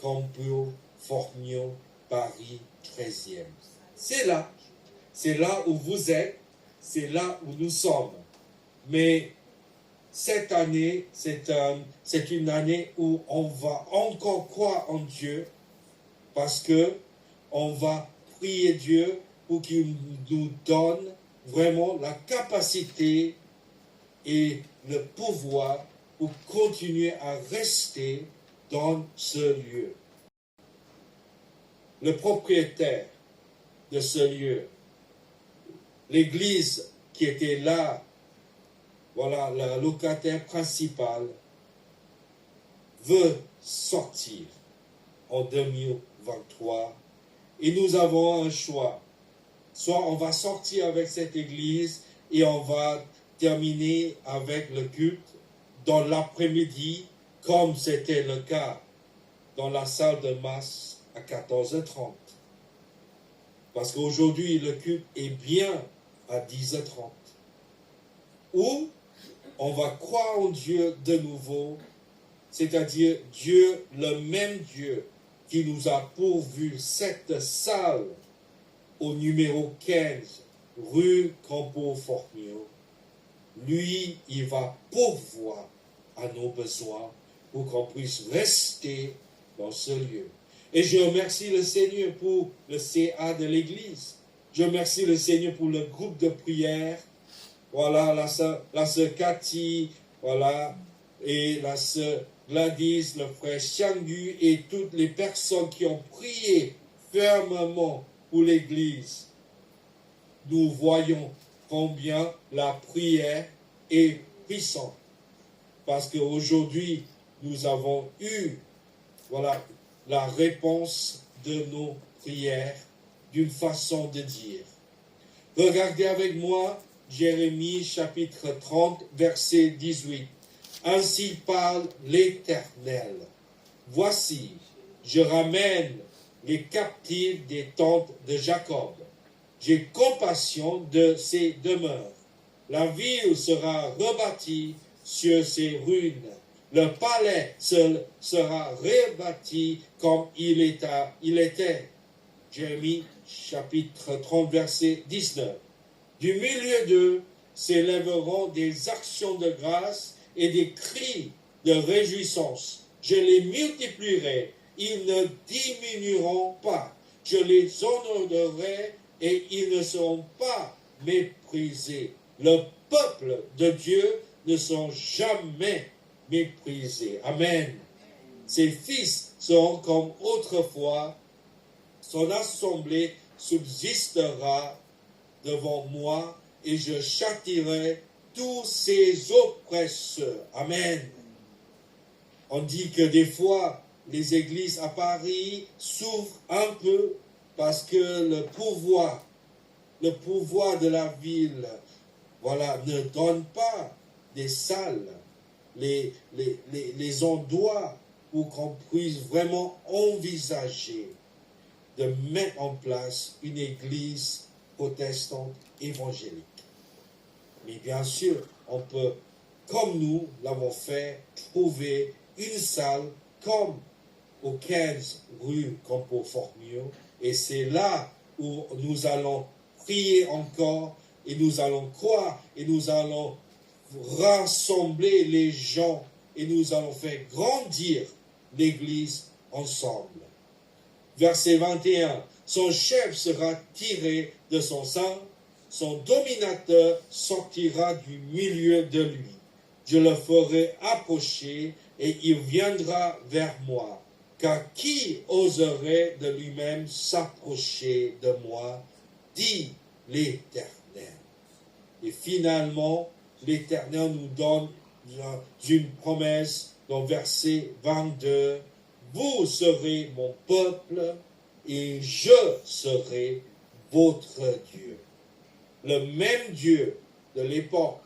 Campo Formio, Paris 13e. C'est là où vous êtes, c'est là où nous sommes. Mais cette année, c'est une année où on va encore croire en Dieu parce que on va prier Dieu pour qu'il nous donne vraiment la capacité et le pouvoir pour continuer à rester dans ce lieu. Le propriétaire de ce lieu, l'église qui était là, voilà, le locataire principal, veut sortir en 2023 et nous avons un choix. Soit on va sortir avec cette église et on va terminer avec le culte dans l'après-midi, comme c'était le cas dans la salle de masse à 14h30. Parce qu'aujourd'hui, le culte est bien à 10h30. Ou on va croire en Dieu de nouveau, c'est-à-dire Dieu, le même Dieu qui nous a pourvu cette salle au numéro 15, rue Campo Formio. Lui, il va pourvoir à nos besoins pour qu'on puisse rester dans ce lieu. Et je remercie le Seigneur pour le CA de l'Église. Je remercie le Seigneur pour le groupe de prière. Voilà, la sœur Cathy, voilà, et la sœur Gladys, le frère Changu et toutes les personnes qui ont prié fermement pour l'Église. Nous voyons combien la prière est puissante. Parce qu'aujourd'hui, nous avons eu, voilà, la réponse de nos prières d'une façon de dire. Regardez avec moi Jérémie chapitre 30, verset 18. Ainsi parle l'Éternel. Voici, je ramène les captifs des tentes de Jacob. J'ai compassion de ses demeures. La ville sera rebâtie sur ses ruines. Le palais sera rebâti comme il était. Jérémie chapitre 30, verset 19. Du milieu d'eux s'élèveront des actions de grâce et des cris de réjouissance. Je les multiplierai, ils ne diminueront pas. Je les honorerai et ils ne seront pas méprisés. Le peuple de Dieu ne sont jamais méprisés. Amen. Ses fils seront comme autrefois. Son assemblée subsistera devant moi et je châtierai tous ses oppresseurs. Amen. On dit que des fois, les églises à Paris souffrent un peu parce que le pouvoir le pouvoir de la ville, voilà, ne donne pas des salles, les endroits pour qu'on puisse vraiment envisager de mettre en place une église protestante évangélique. Mais bien sûr, on peut, comme nous l'avons fait, trouver une salle comme au 15 rue Campo Formio, et c'est là où nous allons prier encore, et nous allons croire, et nous allons rassembler les gens, et nous allons faire grandir l'Église ensemble. Verset 21, son chef sera tiré de son sang, son dominateur sortira du milieu de lui. Je le ferai approcher et il viendra vers moi. Car qui oserait de lui-même s'approcher de moi, dit l'Éternel. Et finalement, l'Éternel nous donne une promesse dans verset 22. Vous serez mon peuple et je serai votre Dieu. Le même Dieu de l'époque,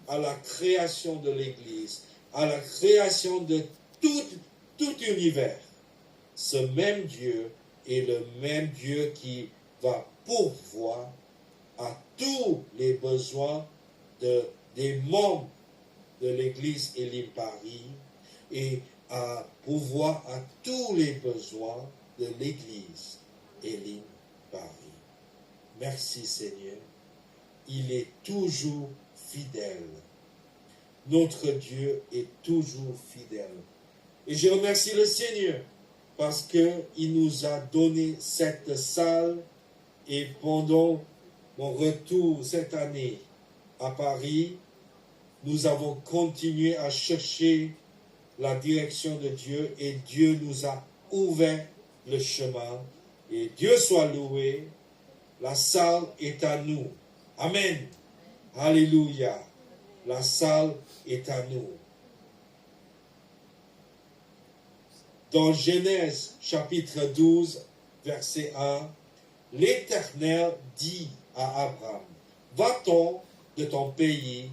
à la création de l'Église, à la création de tout univers, ce même Dieu est le même Dieu qui va pourvoir à tous les besoins des membres de l'Église Elim Paris et à pourvoir à tous les besoins de l'Église Elim Paris. Merci Seigneur. Il est toujours fidèle. Notre Dieu est toujours fidèle. Et je remercie le Seigneur parce qu'il nous a donné cette salle et pendant mon retour cette année à Paris, nous avons continué à chercher la direction de Dieu et Dieu nous a ouvert le chemin. Et Dieu soit loué, la salle est à nous. Amen. Alléluia. La salle est à nous. Dans Genèse chapitre 12, verset 1, l'Éternel dit à Abraham, va-t'en de ton pays,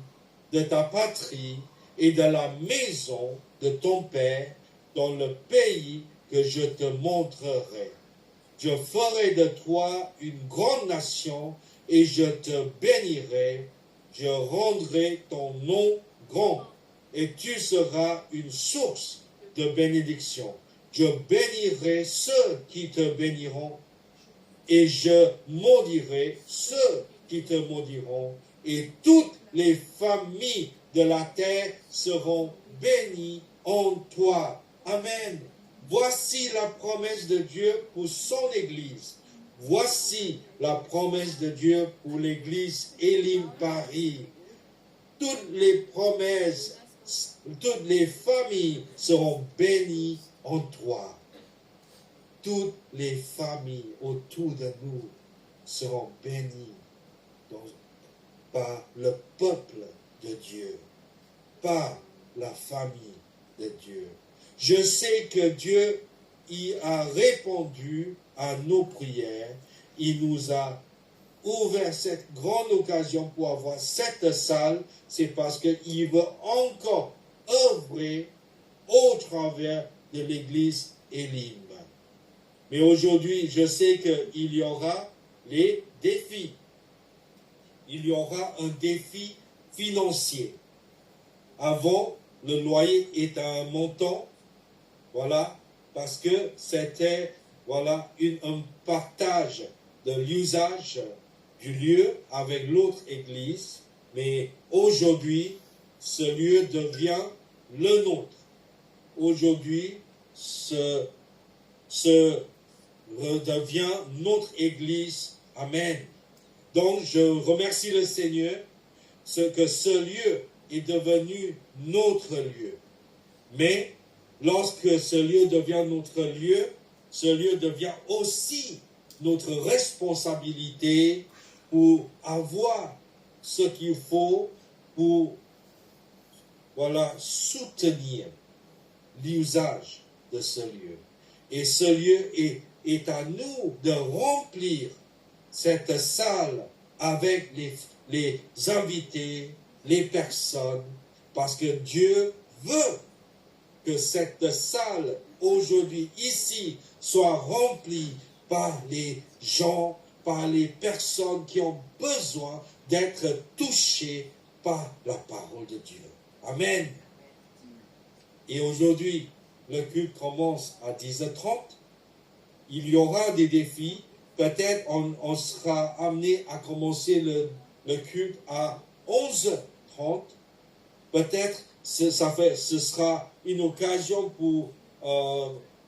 de ta patrie et de la maison de ton père dans le pays que je te montrerai. Je ferai de toi une grande nation et je te bénirai. Je rendrai ton nom grand et tu seras une source de bénédiction. Je bénirai ceux qui te béniront et je maudirai ceux qui te maudiront et toutes les familles de la terre seront bénies en toi. Amen. Voici la promesse de Dieu pour son Église. Voici la promesse de Dieu pour l'Église Elim Paris. Toutes les promesses, toutes les familles seront bénies en toi. Toutes les familles autour de nous seront bénies par le peuple de Dieu, par la famille de Dieu. Je sais que Dieu y a répondu à nos prières. Il nous a ouvert cette grande occasion pour avoir cette salle. C'est parce qu'il veut encore œuvrer au travers de l'Église Elim. Mais aujourd'hui, je sais qu'il y aura les défis. Il y aura un défi financier. Avant, le loyer est à un montant, voilà, parce que c'était, voilà, un partage de l'usage du lieu avec l'autre église. Mais aujourd'hui, ce lieu devient le nôtre. Aujourd'hui, ce redevient notre église. Amen. Donc, je remercie le Seigneur que ce lieu est devenu notre lieu. Mais, lorsque ce lieu devient notre lieu, ce lieu devient aussi notre responsabilité pour avoir ce qu'il faut pour, voilà, soutenir l'usage de ce lieu. Et ce lieu est à nous de remplir cette salle avec les invités, les personnes, parce que Dieu veut que cette salle aujourd'hui ici soit remplie par les gens, par les personnes qui ont besoin d'être touchées par la parole de Dieu. Amen. Et aujourd'hui, le culte commence à 10h30. Il y aura des défis. Peut-être on sera amené à commencer le culte à 11h30. Peut-être ce sera une occasion pour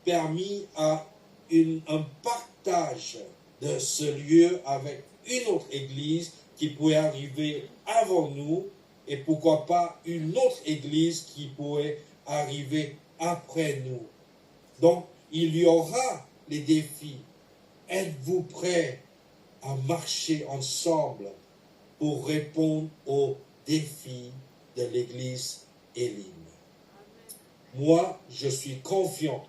permis à un partage de ce lieu avec une autre église qui pourrait arriver avant nous et pourquoi pas une autre église qui pourrait arriver après nous. Donc, il y aura les défis. Êtes-vous prêts à marcher ensemble pour répondre aux défis de l'église Élim? Moi, je suis confiant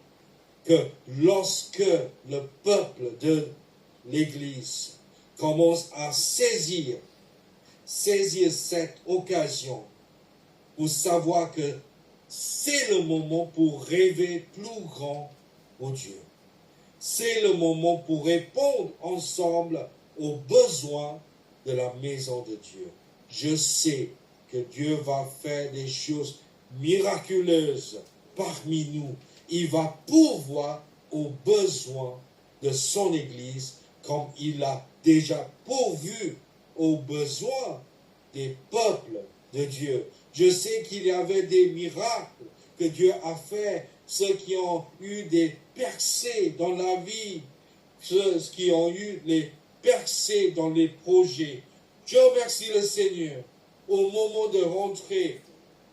que lorsque le peuple de l'église commence à saisir cette occasion pour savoir que c'est le moment pour rêver plus grand au Dieu. C'est le moment pour répondre ensemble aux besoins de la maison de Dieu. Je sais que Dieu va faire des choses miraculeuses parmi nous. Il va pourvoir aux besoins de son Église comme il a déjà pourvu aux besoins des peuples de Dieu. Je sais qu'il y avait des miracles que Dieu a fait, ceux qui ont eu des percées dans la vie, ceux qui ont eu les percées dans les projets. Je remercie le Seigneur. Au moment de rentrer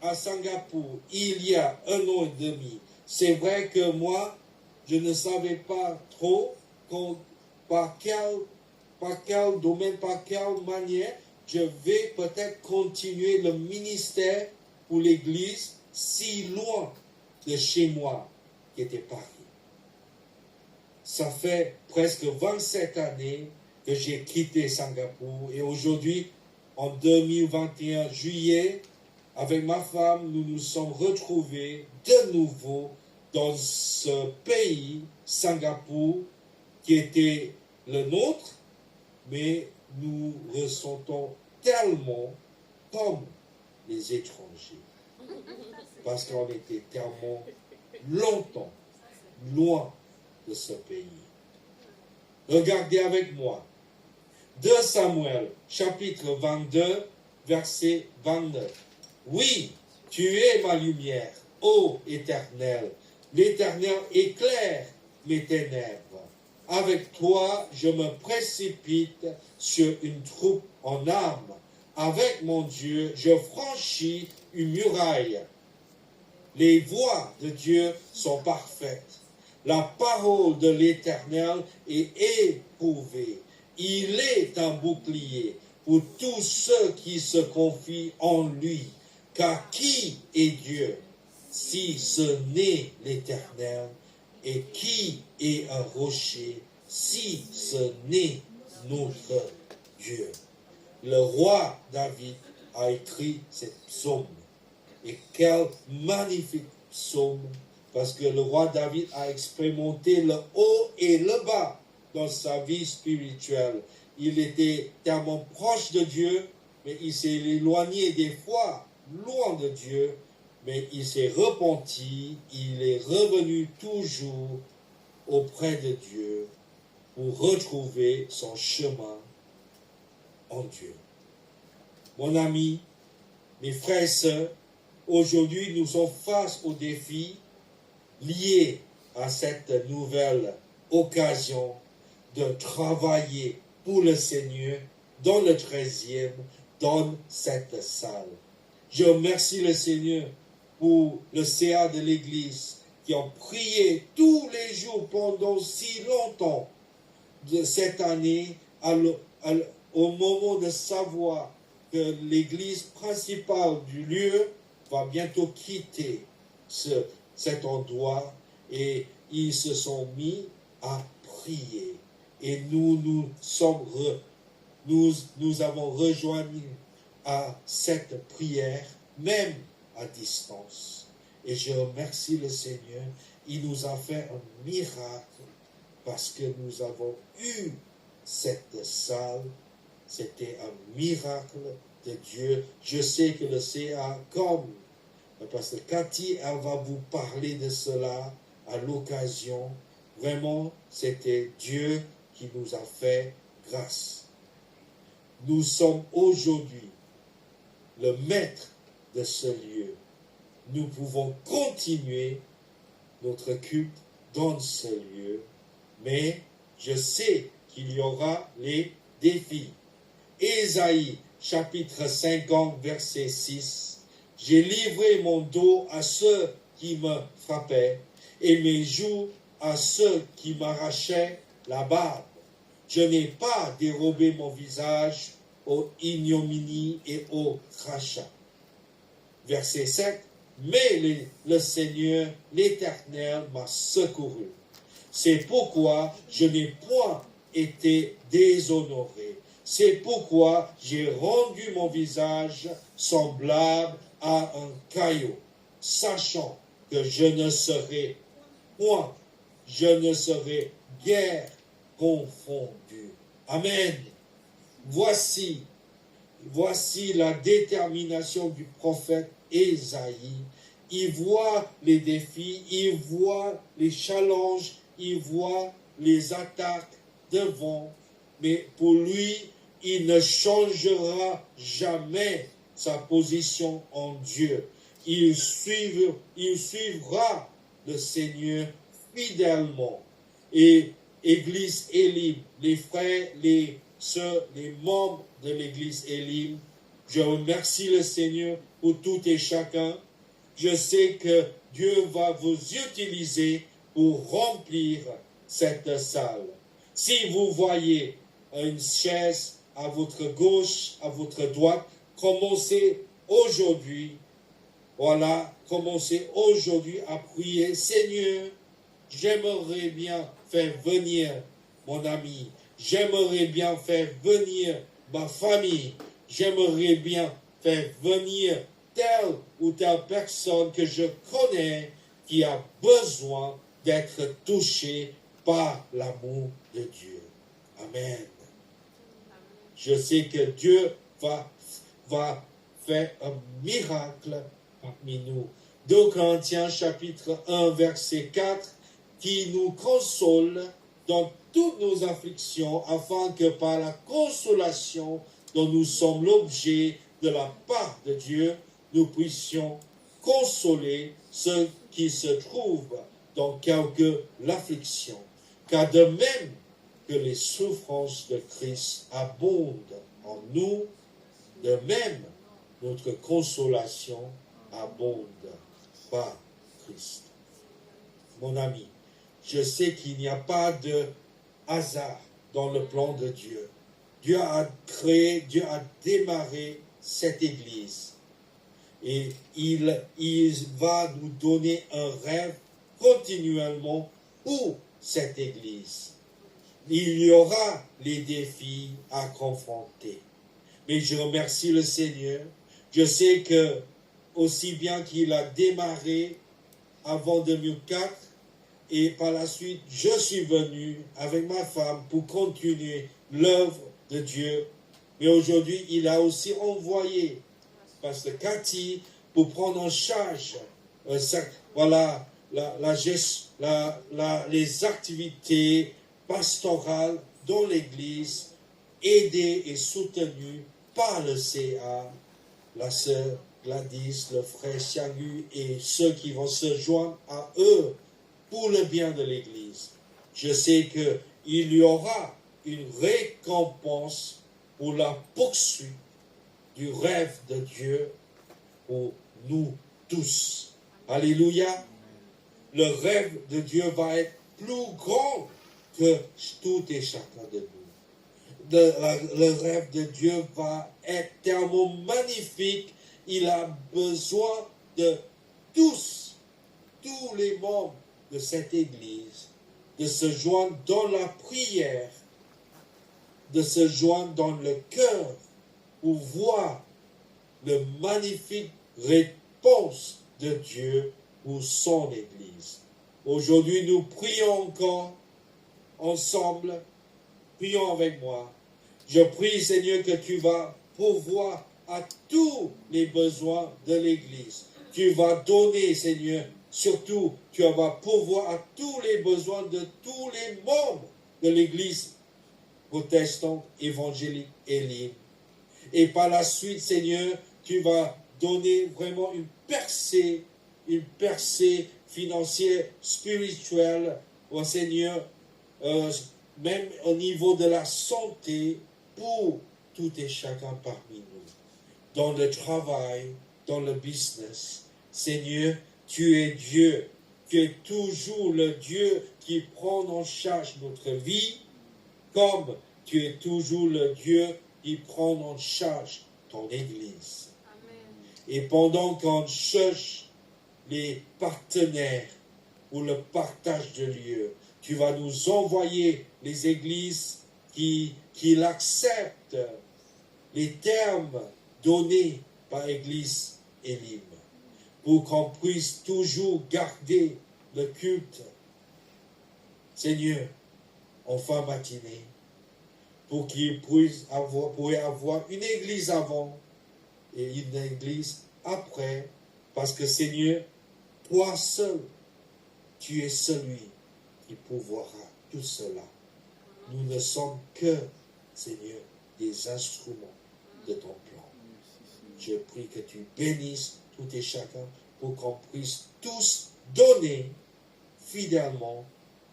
à Singapour, il y a 1 an et demi, c'est vrai que moi, je ne savais pas trop par quel domaine, par quelle manière je vais peut-être continuer le ministère pour l'Église si loin de chez moi, qui était Paris. Ça fait presque 27 années que j'ai quitté Singapour et aujourd'hui, en 2021, juillet, avec ma femme, nous nous sommes retrouvés de nouveau dans ce pays, Singapour, qui était le nôtre, mais nous ressentons tellement comme les étrangers. Parce qu'on était tellement longtemps loin de ce pays. Regardez avec moi. 2 Samuel, chapitre 22, verset 29. Oui, tu es ma lumière, ô Éternel. L'Éternel éclaire mes ténèbres. Avec toi, je me précipite sur une troupe en armes. Avec mon Dieu, je franchis une muraille. Les voies de Dieu sont parfaites. La parole de l'Éternel est éprouvée. Il est un bouclier pour tous ceux qui se confient en lui. Car qui est Dieu si ce n'est l'Éternel? Et qui est un rocher si ce n'est notre Dieu? Le roi David a écrit cette psaume. Et quel magnifique psaume, parce que le roi David a expérimenté le haut et le bas dans sa vie spirituelle. Il était tellement proche de Dieu, mais il s'est éloigné des fois, loin de Dieu, mais il s'est repenti, il est revenu toujours auprès de Dieu pour retrouver son chemin en Dieu. Mon ami, mes frères et sœurs, aujourd'hui nous sommes face aux défis liés à cette nouvelle occasion de travailler pour le Seigneur dans le 13e, dans cette salle. Je remercie le Seigneur pour le CA de l'Église qui ont prié tous les jours pendant si longtemps de cette année au moment de savoir que l'Église principale du lieu va bientôt quitter cet endroit et ils se sont mis à prier. et nous avons rejoint à cette prière, même à distance. Et je remercie le Seigneur, il nous a fait un miracle parce que nous avons eu cette salle. C'était un miracle de Dieu. Je sais que le CA, comme parce que Cathy, elle va vous parler de cela à l'occasion. Vraiment, c'était Dieu qui nous a fait grâce. Nous sommes aujourd'hui le maître de ce lieu. Nous pouvons continuer notre culte dans ce lieu, mais je sais qu'il y aura les défis. Ésaïe, chapitre 50, verset 6. J'ai livré mon dos à ceux qui me frappaient et mes joues à ceux qui m'arrachaient la barbe. Je n'ai pas dérobé mon visage aux ignominies et aux crachats. Verset 7. Mais le Seigneur, l'Éternel, m'a secouru. C'est pourquoi je n'ai point été déshonoré. C'est pourquoi j'ai rendu mon visage semblable à un caillou, sachant que je ne serai point, je ne serai guère confondu. Amen. Voici la détermination du prophète Ésaïe. Il voit les défis, il voit les challenges, il voit les attaques devant, mais pour lui, il ne changera jamais sa position en Dieu. Il suivra le Seigneur fidèlement. Et Église Élim, les frères, les sœurs, les membres de l'Église Élim, je remercie le Seigneur pour tout et chacun. Je sais que Dieu va vous utiliser pour remplir cette salle. Si vous voyez une chaise à votre gauche, à votre droite, commencez aujourd'hui. Voilà, commencez aujourd'hui à prier. Seigneur, j'aimerais bien faire venir mon ami. J'aimerais bien faire venir ma famille. J'aimerais bien faire venir telle ou telle personne que je connais qui a besoin d'être touchée par l'amour de Dieu. Amen. Je sais que Dieu va faire un miracle parmi nous. 2 Corinthiens chapitre 1 verset 4 qui nous console dans toutes nos afflictions afin que par la consolation dont nous sommes l'objet de la part de Dieu, nous puissions consoler ceux qui se trouvent dans quelque affliction. Car de même que les souffrances de Christ abondent en nous, de même notre consolation abonde par Christ. Mon ami, je sais qu'il n'y a pas de hasard dans le plan de Dieu. Dieu a créé, Dieu a démarré cette Église. Et il va nous donner un rêve continuellement pour cette Église. Il y aura les défis à confronter. Mais je remercie le Seigneur. Je sais que, aussi bien qu'il a démarré avant 2004, et par la suite, je suis venu avec ma femme pour continuer l'œuvre de Dieu. Mais aujourd'hui, il a aussi envoyé Pasteur Cathy pour prendre en charge les activités pastorales dans l'Église, aidées et soutenues par le CA, la sœur Gladys, le frère Siagu et ceux qui vont se joindre à eux pour le bien de l'Église. Je sais qu'il y aura une récompense pour la poursuite du rêve de Dieu pour nous tous. Alléluia. Le rêve de Dieu va être plus grand que tout et chacun de nous. Le rêve de Dieu va être tellement magnifique. Il a besoin de tous les membres de cette Église, de se joindre dans la prière de se joindre dans le cœur pour voir la magnifique réponse de Dieu pour son Église. Aujourd'hui, nous prions encore ensemble. Prions avec moi. Je prie, Seigneur, que tu vas pourvoir à tous les besoins de l'Église. Tu vas donner, Seigneur, surtout, tu vas pourvoir à tous les besoins de tous les membres de l'Église protestante, évangélique et libre. Et par la suite, Seigneur, tu vas donner vraiment une percée financière, spirituelle, au Seigneur, même au niveau de la santé, pour tout et chacun parmi nous. Dans le travail, dans le business, Seigneur, tu es Dieu. Tu es toujours le Dieu qui prend en charge notre vie, comme tu es toujours le Dieu qui prend en charge ton Église. Amen. Et pendant qu'on cherche les partenaires pour le partage de lieux, tu vas nous envoyer les églises qui l'acceptent, les termes donnés par Église Elim, pour qu'on puisse toujours garder le culte. Seigneur, en fin matinée, pour qu'il puisse avoir une église avant et une église après, parce que Seigneur, toi seul, tu es celui qui pourvoira tout cela. Nous ne sommes que, Seigneur, des instruments de ton plan. Je prie que tu bénisses tout et chacun pour qu'on puisse tous donner fidèlement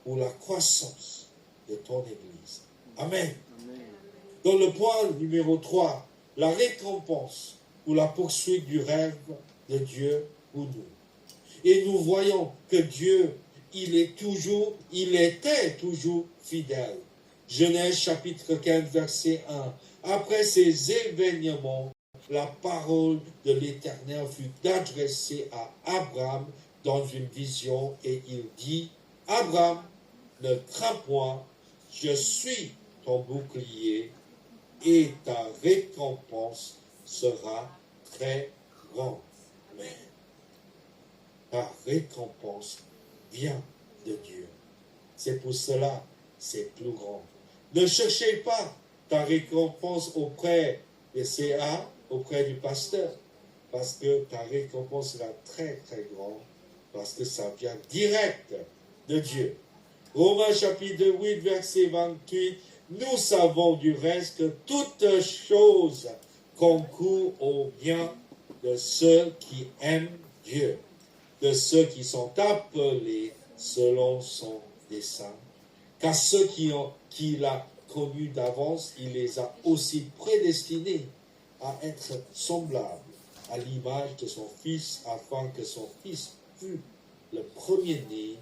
pour la croissance de ton Église. Amen. Dans le point numéro 3, la récompense ou la poursuite du rêve de Dieu pour nous. Et nous voyons que Dieu, il était toujours fidèle. Genèse chapitre 15, verset 1. Après ces événements, la parole de l'Éternel fut adressée à Abraham dans une vision et il dit, Abraham, ne crains point, je suis ton bouclier et ta récompense sera très grande. Amen. Ta récompense vient de Dieu. C'est pour cela, c'est plus grand. Ne cherchez pas ta récompense auprès des CA, auprès du pasteur, parce que ta récompense sera très, très grande, parce que ça vient direct de Dieu. Romains chapitre 8, verset 28, nous savons du reste que toutes choses concourent au bien de ceux qui aiment Dieu, de ceux qui sont appelés selon son dessein. Car ceux qui l'a connu d'avance, il les a aussi prédestinés à être semblables à l'image de son Fils, afin que son Fils fût le premier-né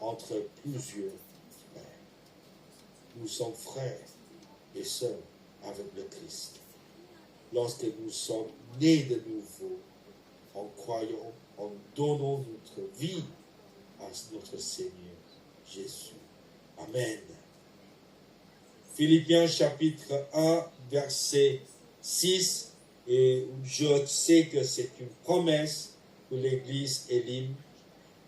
entre plusieurs frères. Nous sommes frères et sœurs avec le Christ. Lorsque nous sommes nés de nouveau, en croyant, en donnant notre vie à notre Seigneur Jésus. Amen. Philippiens chapitre 1, verset 6, et je sais que c'est une promesse pour l'Église Elim.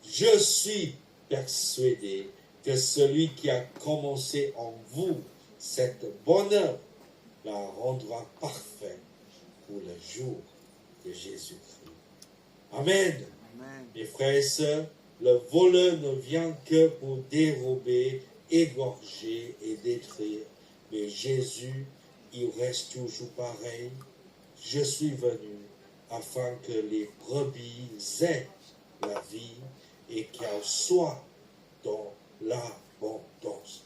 Je suis persuadé que celui qui a commencé en vous cette bonne œuvre la rendra parfaite pour le jour de Jésus-Christ. Amen. Amen. Mes frères et sœurs, le voleur ne vient que pour dérober, égorger et détruire. Mais Jésus, il reste toujours pareil. Je suis venu afin que les brebis aient la vie et qu'elles soient dans l'abondance.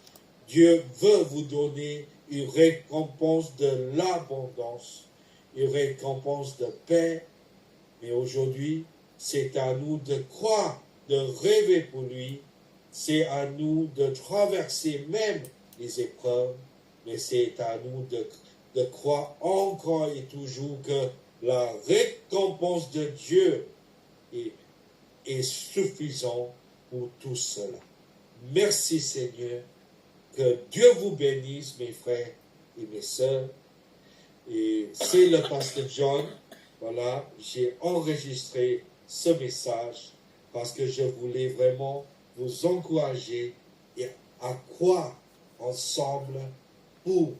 Dieu veut vous donner une récompense de l'abondance, une récompense de paix. Mais aujourd'hui, c'est à nous de croire, de rêver pour lui. C'est à nous de traverser même les épreuves. Mais c'est à nous de croire encore et toujours que la récompense de Dieu est suffisante pour tout cela. Merci Seigneur. Que Dieu vous bénisse, mes frères et mes sœurs. Et c'est le pasteur John. Voilà, j'ai enregistré ce message parce que je voulais vraiment vous encourager et à croire ensemble pour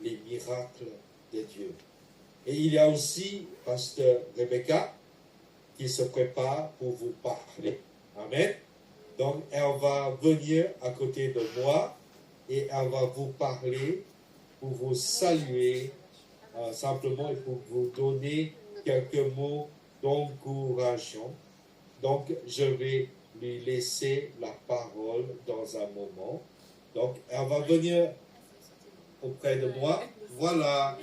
les miracles de Dieu. Et il y a aussi pasteur Rebecca qui se prépare pour vous parler. Amen. Donc, elle va venir à côté de moi et elle va vous parler pour vous saluer simplement et pour vous donner quelques mots d'encouragement. Donc, je vais lui laisser la parole dans un moment. Donc, elle va venir auprès de moi. Voilà.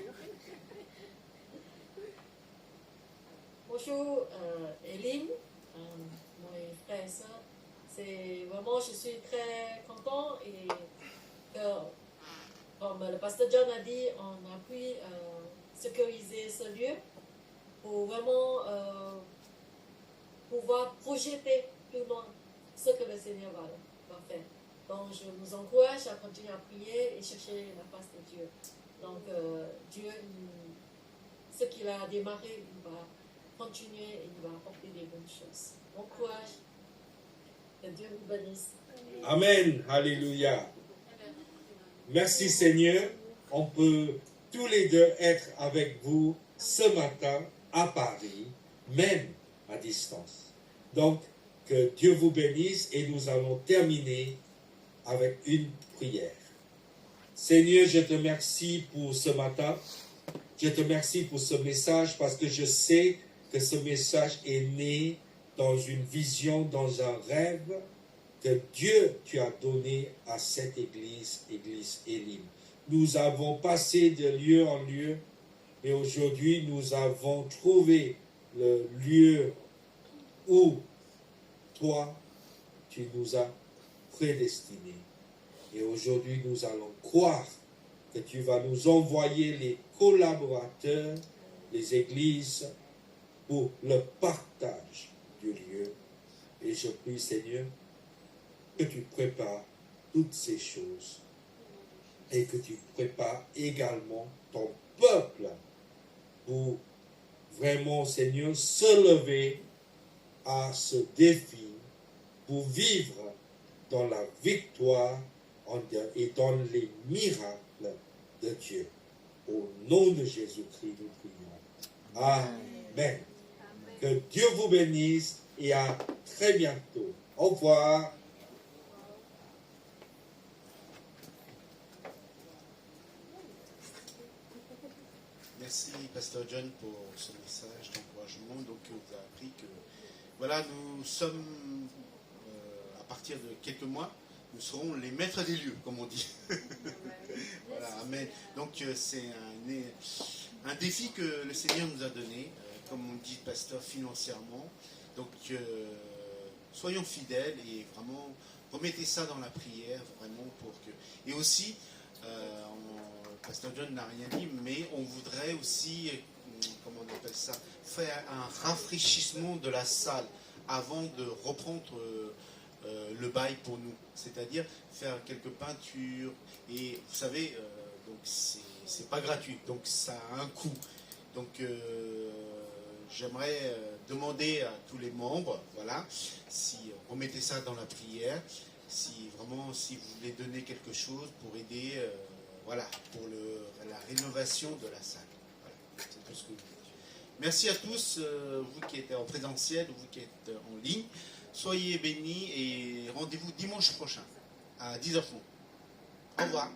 Bonjour Eline, mes frères et sœurs. C'est vraiment, je suis très content et comme le pasteur John a dit, on a pu sécuriser ce lieu pour vraiment pouvoir projeter plus loin ce que le Seigneur va faire. Donc je vous encourage à continuer à prier et chercher la face de Dieu. Donc Dieu, ce qu'il a démarré, il va continuer et il va apporter des bonnes choses. Bon courage. Que Dieu vous bénisse. Amen. Alléluia. Merci Seigneur. On peut tous les deux être avec vous ce matin à Paris, même à distance. Donc, que Dieu vous bénisse et nous allons terminer avec une prière. Seigneur, je te remercie pour ce matin. Je te remercie pour ce message parce que je sais que ce message est né dans une vision, dans un rêve que Dieu tu as donné à cette église, église Élim. Nous avons passé de lieu en lieu et aujourd'hui nous avons trouvé le lieu où toi tu nous as prédestinés. Et aujourd'hui nous allons croire que tu vas nous envoyer les collaborateurs, les églises, pour le partage du lieu. Et je prie, Seigneur, que tu prépares toutes ces choses et que tu prépares également ton peuple pour vraiment, Seigneur, se lever à ce défi pour vivre dans la victoire et dans les miracles de Dieu. Au nom de Jésus-Christ, nous prions. Amen. Que Dieu vous bénisse et à très bientôt. Au revoir. Merci, Pasteur John, pour ce message d'encouragement. Donc, vous a appris que, voilà, nous sommes, à partir de quelques mois, nous serons les maîtres des lieux, comme on dit. Voilà, amen. Donc, c'est un défi que le Seigneur nous a donné, comme on dit, pasteur, financièrement. Donc, soyons fidèles et vraiment, remettez ça dans la prière, vraiment, pour que... Et aussi, pasteur John n'a rien dit, mais on voudrait aussi, comment on appelle ça, faire un rafraîchissement de la salle avant de reprendre le bail pour nous. C'est-à-dire faire quelques peintures. Et vous savez, donc c'est pas gratuit, donc ça a un coût. Donc j'aimerais demander à tous les membres, voilà, si remettez ça dans la prière, si vraiment, si vous voulez donner quelque chose pour aider, voilà, pour la rénovation de la salle. Voilà, c'est tout ce que je veux dire. Merci à tous, vous qui êtes en présentiel, vous qui êtes en ligne. Soyez bénis et rendez-vous dimanche prochain à 10h30. Au revoir.